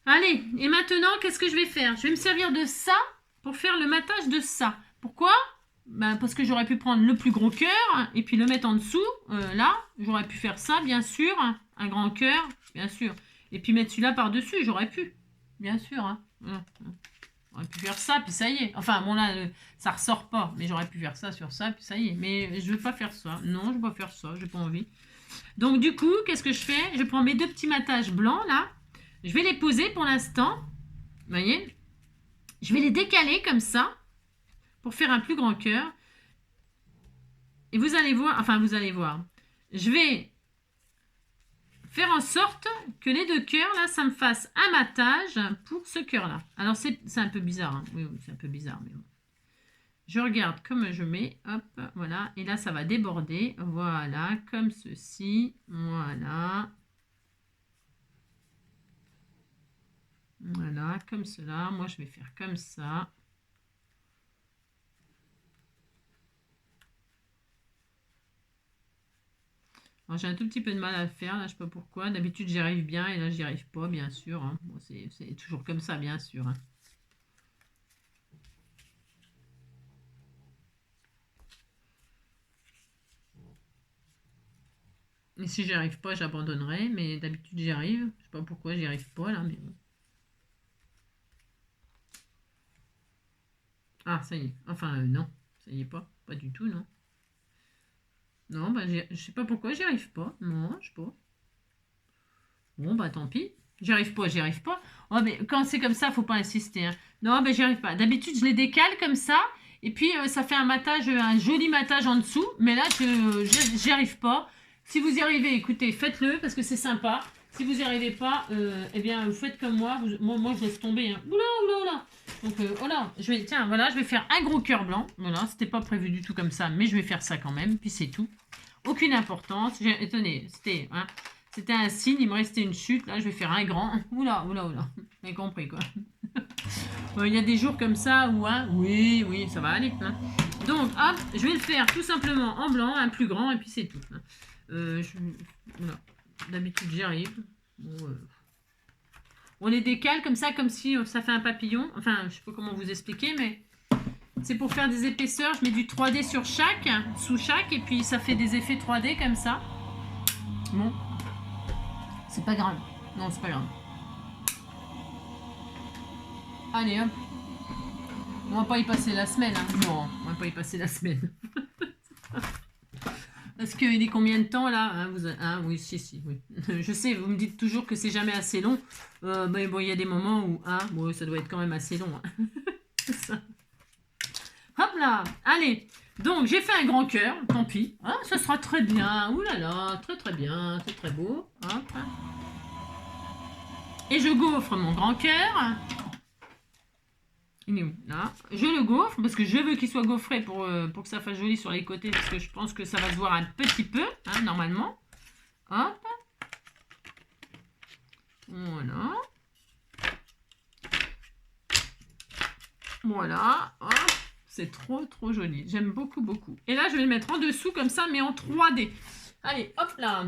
Allez, et maintenant, qu'est-ce que je vais faire? Je vais me servir de ça pour faire le matage de ça. Pourquoi? Ben, parce que j'aurais pu prendre le plus gros cœur et puis le mettre en dessous. Là, j'aurais pu faire ça, bien sûr. Un grand cœur, bien sûr. Et puis mettre celui-là par-dessus, j'aurais pu. Bien sûr. Hein. J'aurais pu faire ça, puis ça y est. Enfin, bon là, ça ressort pas. Mais j'aurais pu faire ça sur ça, puis ça y est. Mais je veux pas faire ça. Non, je veux pas faire ça. J'ai pas envie. Donc du coup, qu'est-ce que je fais? Je prends mes 2 petits matages blancs, là. Je vais les poser pour l'instant. Vous voyez? Je vais les décaler comme ça. Pour faire un plus grand cœur. Et vous allez voir, enfin vous allez voir, je vais faire en sorte que les 2 cœurs, là, ça me fasse un matage pour ce cœur-là. Alors c'est un peu bizarre, hein. Oui, c'est un peu bizarre, mais bon. Je regarde comme je mets, hop, voilà, et là ça va déborder, voilà, comme ceci, voilà. Voilà, comme cela, moi je vais faire comme ça. J'ai un tout petit peu de mal à le faire, là, je sais pas pourquoi. D'habitude, j'y arrive bien, et là, j'y arrive pas, bien sûr. Hein. Bon, c'est toujours comme ça, bien sûr. Hein. Et si j'y arrive pas, j'abandonnerai, mais d'habitude, j'y arrive. Je sais pas pourquoi j'y arrive pas, là, mais bon. Ah, ça y est. Enfin, non, ça y est pas. Pas du tout, non. Non, bah, je sais pas pourquoi j'y arrive pas. Non, je sais pas. Bon, bah, tant pis. J'y arrive pas, j'y arrive pas. Oh, mais quand c'est comme ça, faut pas insister. Hein. Non, bah, j'y arrive pas. D'habitude, je les décale comme ça. Et puis, ça fait un matage, un joli matage en dessous. Mais là, j'y arrive pas. Si vous y arrivez, écoutez, faites-le parce que c'est sympa. Si vous n'y arrivez pas, eh bien, vous faites comme moi. Moi, je laisse tomber. Hein. Oula, oula, oula. Donc, voilà. Tiens, voilà, je vais faire un gros cœur blanc. Voilà, c'était pas prévu du tout comme ça. Mais je vais faire ça quand même. Puis, c'est tout. Aucune importance. Étonné, c'était... Hein, c'était un signe, il me restait une chute. Là, je vais faire un grand. Oula, oula, oula. Vous avez compris, quoi. Il y a des jours comme ça où, hein, oui, oui, ça va aller. Hein. Donc, hop, je vais le faire tout simplement en blanc, un plus grand, et puis c'est tout. Hein. Voilà. D'habitude, j'y arrive. Bon, on les décale comme ça, comme si ça fait un papillon. Enfin, je sais pas comment vous expliquer, mais c'est pour faire des épaisseurs. Je mets du 3D sur chaque, sous chaque, et puis ça fait des effets 3D comme ça. Bon. C'est pas grave. Non, c'est pas grave. Allez, hop. On va pas y passer la semaine. Hein. Non, on va pas y passer la semaine. Parce qu'il est combien de temps là hein, oui, si, oui. Je sais, vous me dites toujours que c'est jamais assez long. Mais bon, il y a des moments où bon, ça doit être quand même assez long. Hein. Ça. Hop là, allez. Donc, j'ai fait un grand cœur, tant pis. Ah, ça sera très bien. Ouh là là, très très bien, c'est très beau. Hop. Et je gaufre mon grand cœur. Il est où? Là. Je le gaufre parce que je veux qu'il soit gaufré pour que ça fasse joli sur les côtés parce que je pense que ça va se voir un petit peu, hein, normalement. Hop. Voilà. Voilà. Hop. C'est trop, trop joli. J'aime beaucoup, beaucoup. Et là, je vais le mettre en dessous comme ça, mais en 3D. Allez, hop là.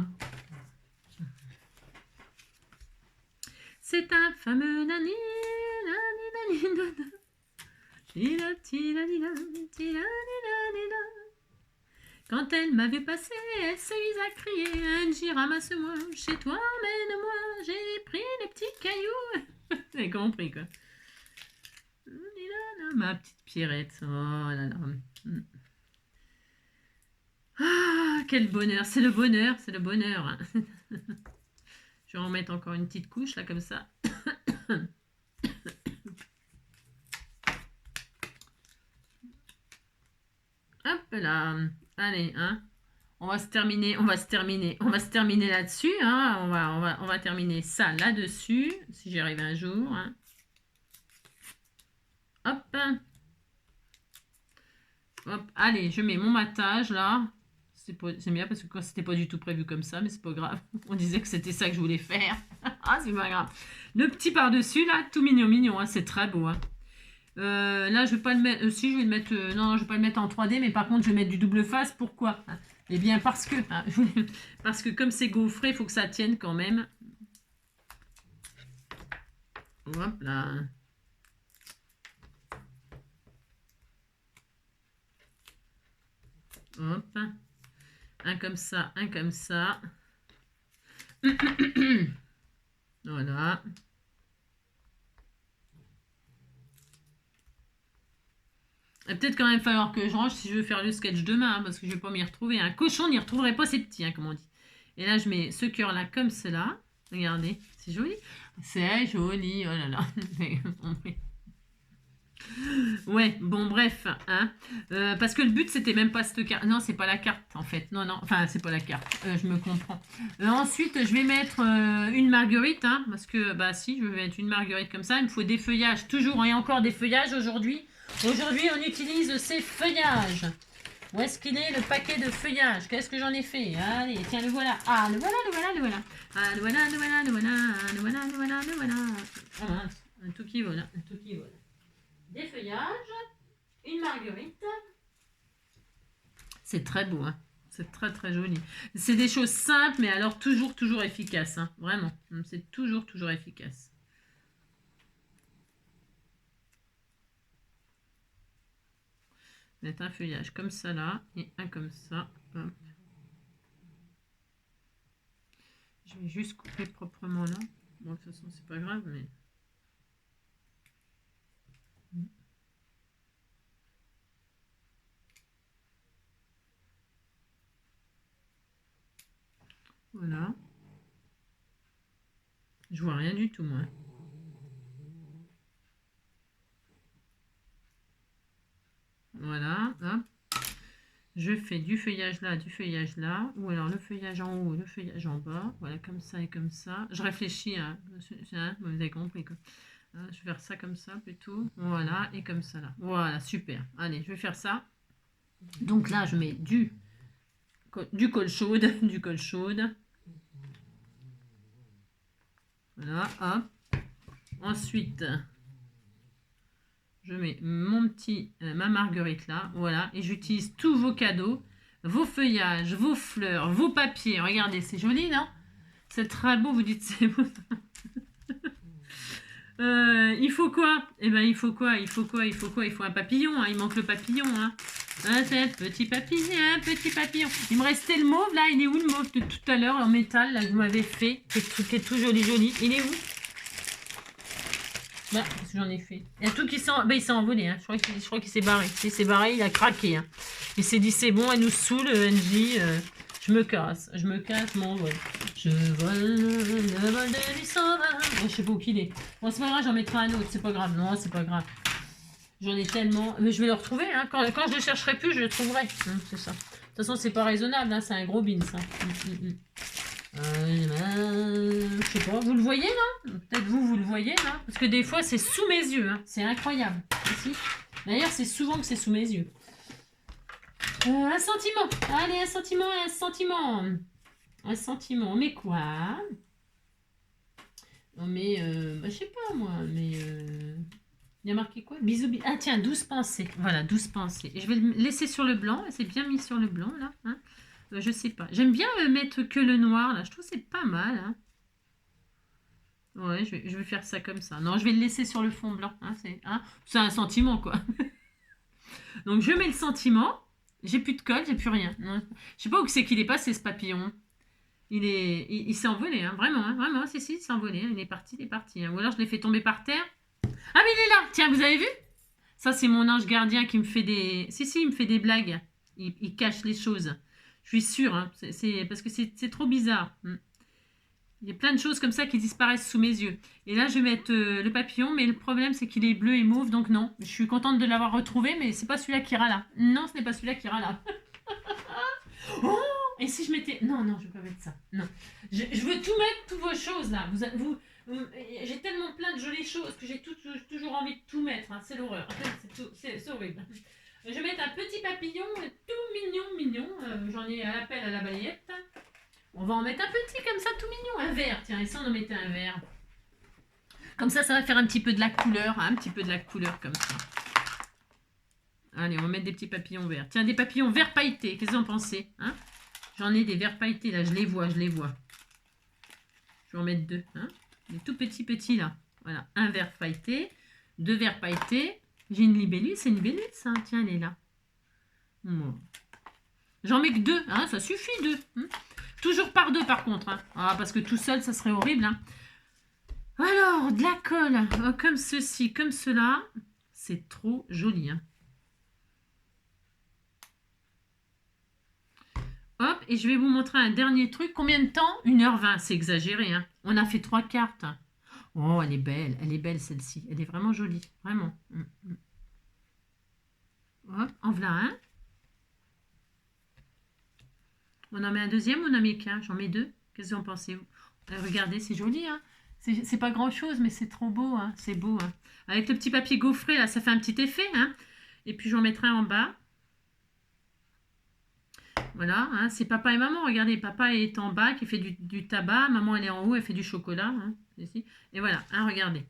C'est un fameux nani, nani, nani, nani. Quand elle m'avait passé, elle se mise à crier Angie, ramasse-moi, chez toi, emmène-moi, j'ai pris les petits cailloux. Vous avez compris, quoi. Ma petite Pierrette. Oh là là. Ah, quel bonheur. C'est le bonheur, c'est le bonheur. Je vais en mettre encore une petite couche, là, comme ça. Hop là. Allez, hein. On va se terminer là-dessus. Hein. On va terminer ça là-dessus, si j'y arrive un jour. Hein. Hop. Hop. Allez, je mets mon matage là. C'est bien parce que c'était pas du tout prévu comme ça, mais c'est pas grave. On disait que c'était ça que je voulais faire. Ah, c'est pas grave. Le petit par-dessus là, tout mignon, mignon. Hein. C'est très beau. Hein. Là, je vais pas le mettre. Si, je vais le mettre. Non, je vais pas le mettre en 3D, mais par contre, je vais mettre du double face. Pourquoi? Eh bien, parce que parce que comme c'est gaufré, il faut que ça tienne quand même. Hop là. Un comme ça, un comme ça. Voilà. Il va peut-être quand même falloir que je range si je veux faire le sketch demain, hein, parce que je vais pas m'y retrouver. Un cochon n'y retrouverait pas ses petits, hein, comme on dit. Et là, je mets ce cœur-là comme cela. Regardez, c'est joli. C'est joli, oh là là. Ouais, bon, bref. Hein. Parce que le but, c'était même pas cette carte. Non, c'est pas la carte, en fait. Non, non, enfin, c'est pas la carte. Je me comprends. Ensuite, je vais mettre une marguerite. Hein, parce que, bah si, je vais mettre une marguerite comme ça. Il me faut des feuillages. Toujours et encore des feuillages aujourd'hui. Aujourd'hui, on utilise ces feuillages. Où est-ce qu'il est, le paquet de feuillage? Qu'est-ce que j'en ai fait? Allez, tiens, le voilà. Ah, le voilà, le voilà, le voilà. Ah, le voilà, le voilà, le voilà. Le voilà, le voilà, le voilà. Ah, mince, un tout qui vole, un tout qui vole. Des feuillages, une marguerite. C'est très beau, hein. C'est très, très joli. C'est des choses simples, mais alors toujours, toujours efficaces. Hein. Vraiment, c'est toujours, toujours efficace. Mettre un feuillage comme ça là et un comme ça. Hop. Je vais juste couper proprement là. Bon, de toute façon, c'est pas grave, mais. Voilà. Je vois rien du tout, moi. Voilà, hop. Je fais du feuillage là, ou alors le feuillage en haut, le feuillage en bas. Voilà, comme ça et comme ça. Je réfléchis, hein, vous avez compris quoi. Je vais faire ça comme ça plutôt. Voilà, et comme ça là. Voilà, super. Allez, je vais faire ça. Donc là, je mets du colle chaude, du colle chaude. Voilà, hop. Ensuite, je mets ma marguerite là, voilà, et j'utilise tous vos cadeaux, vos feuillages, vos fleurs, vos papiers. Regardez, c'est joli, non? C'est très beau, vous dites c'est beau. Il faut quoi? Eh ben, il faut quoi? Il faut un papillon, hein. Il manque le papillon, hein. Petit papillon. Il me restait le mauve, là. Il est où le mauve de tout à l'heure, en métal, là, que vous m'avez fait, qui est tout joli. Il est où? Bah, qu'est-ce que j'en ai fait? Il y a tout qui s'est il s'est envolé. Hein. Je crois qu'il s'est barré. Il s'est barré, il a craqué. Hein. Il s'est dit c'est bon, elle nous saoule, NJ. Je me casse, mon vol. Je vole le vol de l'U120. Bon, je sais pas où qu'il est. Bon, c'est pas grave, j'en mettrai un autre. C'est pas grave. Non, c'est pas grave. J'en ai tellement. Mais je vais le retrouver. Hein. Quand je le chercherai plus, je le trouverai. C'est ça. De toute façon, c'est pas raisonnable. Hein. C'est un gros bin, ça. Je sais pas, vous le voyez là? Peut-être vous le voyez là? Parce que des fois c'est sous mes yeux, hein. C'est incroyable. Ici. D'ailleurs, c'est souvent que c'est sous mes yeux. Un sentiment. Allez, un sentiment. Un sentiment. On met quoi? On met, je sais pas moi, mais il y a marqué quoi? Bisous. Ah tiens, 12 pensées. Voilà, 12 pensées. Et je vais le laisser sur le blanc. C'est bien mis sur le blanc là. Hein. Je sais pas. J'aime bien mettre que le noir là. Je trouve que c'est pas mal. Hein. Ouais, je vais faire ça comme ça. Non, je vais le laisser sur le fond blanc. Hein, c'est un sentiment quoi. Donc je mets le sentiment. J'ai plus de colle, j'ai plus rien. Non. Je sais pas où c'est qu'il est passé ce papillon. Il s'est envolé, hein, vraiment, si, il s'est envolé. Hein, il est parti. Hein. Ou alors je l'ai fait tomber par terre. Ah mais il est là. Tiens, vous avez vu? Ça c'est mon ange gardien qui me fait des. Si, il me fait des blagues. Il cache les choses. Je suis sûre, hein, parce que c'est trop bizarre. Il y a plein de choses comme ça qui disparaissent sous mes yeux. Et là, je vais mettre le papillon, mais le problème, c'est qu'il est bleu et mauve, donc non. Je suis contente de l'avoir retrouvé, mais c'est pas celui-là qui ira là. Non, ce n'est pas celui-là qui ira là. Oh, et si je mettais... Non, je vais pas mettre ça. Non. Je veux tout mettre, toutes vos choses là. J'ai tellement plein de jolies choses que j'ai toujours envie de tout mettre. Hein. C'est l'horreur. C'est horrible. Je vais mettre un petit papillon tout mignon. J'en ai à l'appel à la balayette. On va en mettre un petit comme ça, tout mignon. Un vert, tiens, et ça, on en mettait un vert. Comme ça va faire un petit peu de la couleur. Hein, un petit peu de la couleur comme ça. Allez, on va mettre des petits papillons verts. Tiens, des papillons verts pailletés. Qu'est-ce que vous en pensez? Hein? J'en ai des verts pailletés, là. Je les vois. Je vais en mettre deux. Hein? Des tout petits là. Voilà, un vert pailleté. Deux verts pailletés. J'ai une libellule. C'est une libellule, ça. Tiens, elle est là. Bon. J'en mets que 2, hein, ça suffit 2. Toujours par 2 par contre. Hein. Ah, parce que tout seul, ça serait horrible. Hein. Alors, de la colle, comme ceci, comme cela. C'est trop joli. Hein. Hop, et je vais vous montrer un dernier truc. Combien de temps? 1h20, c'est exagéré. Hein. On a fait 3 cartes. Oh, elle est belle celle-ci. Elle est vraiment jolie, vraiment. Hop, en voilà un. On en met un deuxième, on en met qu'un. J'en mets 2. Qu'est-ce que vous en pensez? Regardez, c'est joli. Hein. C'est pas grand-chose, mais c'est trop beau. Hein. C'est beau. Hein. Avec le petit papier gaufré, là, ça fait un petit effet. Hein. Et puis, j'en mettrai un en bas. Voilà, hein, c'est papa et maman. Regardez, papa est en bas qui fait du tabac. Maman, elle est en haut, elle fait du chocolat. Hein, ici. Et voilà, hein, regardez.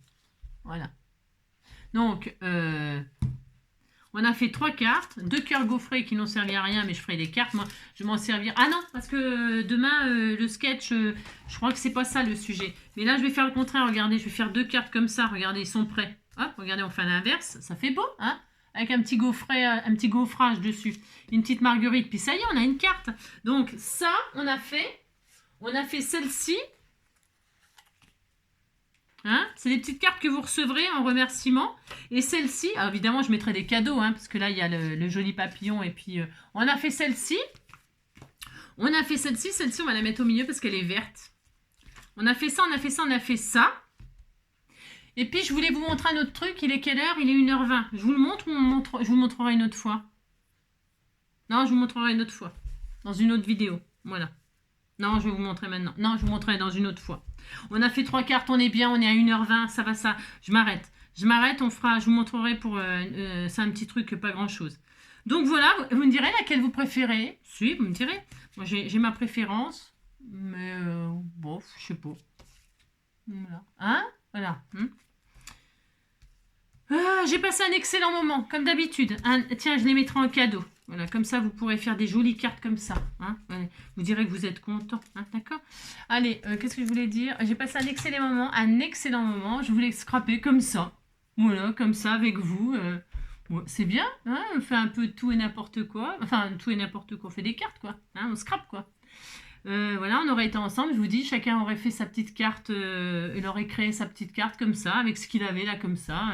Voilà. Donc, on a fait 3 cartes. 2 cœurs gaufrés qui n'ont servi à rien, mais je ferai des cartes. Moi, je vais m'en servir. Ah non, parce que demain, le sketch, je crois que c'est pas ça le sujet. Mais là, je vais faire le contraire. Regardez, je vais faire 2 cartes comme ça. Regardez, ils sont prêts. Hop, regardez, on fait l'inverse. Ça fait beau, hein? Avec un petit gaufrage dessus, une petite marguerite, puis ça y est, on a une carte. Donc ça, on a fait celle-ci. Hein, c'est des petites cartes que vous recevrez en remerciement. Et celle-ci, évidemment, je mettrai des cadeaux, hein, parce que là, il y a le joli papillon. Et puis, on a fait celle-ci. Celle-ci, on va la mettre au milieu parce qu'elle est verte. On a fait ça, on a fait ça, on a fait ça. Et puis, je voulais vous montrer un autre truc. Il est quelle heure? Il est 1h20. Je vous le montre ou je vous le montrerai une autre fois? Non, je vous montrerai une autre fois. Dans une autre vidéo. Voilà. Non, je vais vous montrer maintenant. Non, je vous montrerai dans une autre fois. On a fait 3 cartes, on est bien, on est à 1h20. Ça va, ça. Je m'arrête. Je vous montrerai pour... c'est un petit truc, pas grand-chose. Donc voilà, vous me direz laquelle vous préférez. Si, vous me direz. Moi, j'ai ma préférence. Mais bon, je sais pas. Voilà. Hein? Voilà. J'ai passé un excellent moment, comme d'habitude. Tiens, je les mettrai en cadeau. Voilà, comme ça, vous pourrez faire des jolies cartes comme ça. Hein. Vous direz que vous êtes content. Hein, d'accord? Allez, qu'est-ce que je voulais dire? J'ai passé un excellent moment. Je voulais scraper comme ça. Voilà, comme ça, avec vous. Bon, c'est bien. Hein, on fait un peu tout et n'importe quoi. Enfin, tout et n'importe quoi. On fait des cartes, quoi. Hein, on scrape, quoi. Voilà, on aurait été ensemble, je vous dis, chacun aurait fait sa petite carte, il aurait créé sa petite carte comme ça, avec ce qu'il avait là comme ça.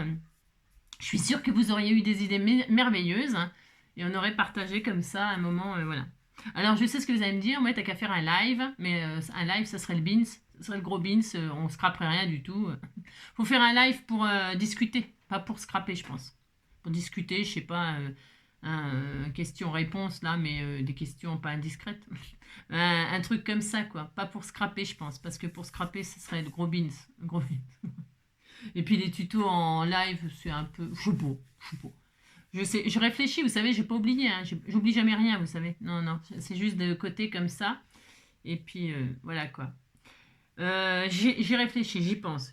Je suis sûre que vous auriez eu des idées merveilleuses, hein, et on aurait partagé comme ça un moment, voilà. Alors, je sais ce que vous allez me dire, ouais, t'as qu'à faire un live, mais un live, ça serait le beans, ça serait le gros beans, on scraperait rien du tout. Faut faire un live pour discuter, pas pour scraper, je pense. Pour discuter, je sais pas... question-réponse là, mais des questions pas indiscrètes. Un truc comme ça, quoi. Pas pour scraper, je pense. Parce que pour scraper, ce serait le gros beans. Et puis les tutos en live, c'est un peu... Je sais pas. Je réfléchis, vous savez, j'ai pas oublié. Hein. J'oublie jamais rien, vous savez. Non, c'est juste de côté comme ça. Et puis, voilà, quoi. J'y réfléchis, j'y pense.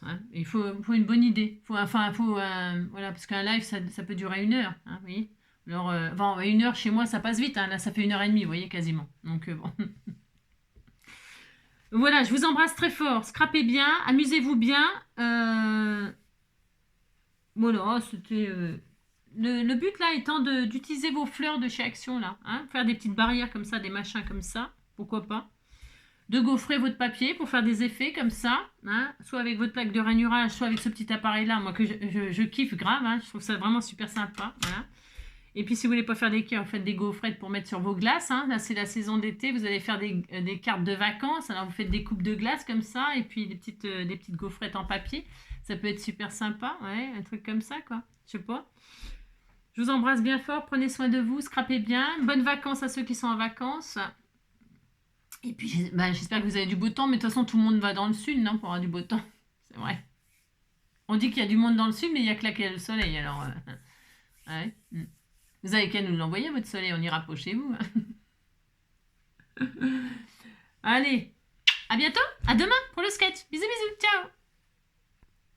Hein. Il faut une bonne idée. Voilà, parce qu'un live, ça peut durer 1 heure. Hein, oui. Alors, 1 heure chez moi, ça passe vite. Hein. Là, ça fait 1h30, vous voyez, quasiment. Donc, bon. Voilà, je vous embrasse très fort. Scrapez bien, amusez-vous bien. Voilà, c'était... Le but, là, étant d'utiliser vos fleurs de chez Action, là. Hein. Faire des petites barrières comme ça, des machins comme ça. Pourquoi pas. De gaufrer votre papier pour faire des effets comme ça. Hein. Soit avec votre plaque de rainurage, soit avec ce petit appareil-là. Moi, que je kiffe grave. Hein. Je trouve ça vraiment super sympa. Voilà. Et puis, si vous voulez pas faire des cœurs, faites des gaufrettes pour mettre sur vos glaces. Hein. Là, c'est la saison d'été. Vous allez faire des cartes de vacances. Alors, vous faites des coupes de glace comme ça. Et puis, des petites gaufrettes en papier. Ça peut être super sympa. Ouais, un truc comme ça, quoi. Je sais pas. Je vous embrasse bien fort. Prenez soin de vous. Scrapez bien. Bonnes vacances à ceux qui sont en vacances. Et puis, j'espère que vous avez du beau temps. Mais de toute façon, tout le monde va dans le sud, non, pour avoir du beau temps. C'est vrai. On dit qu'il y a du monde dans le sud, mais il n'y a que là qu'il y a le soleil. Alors, ouais. Vous avez qu'à nous l'envoyer, votre soleil, on ira pas chez vous. Allez, à bientôt, à demain pour le sketch. Bisous, bisous, ciao.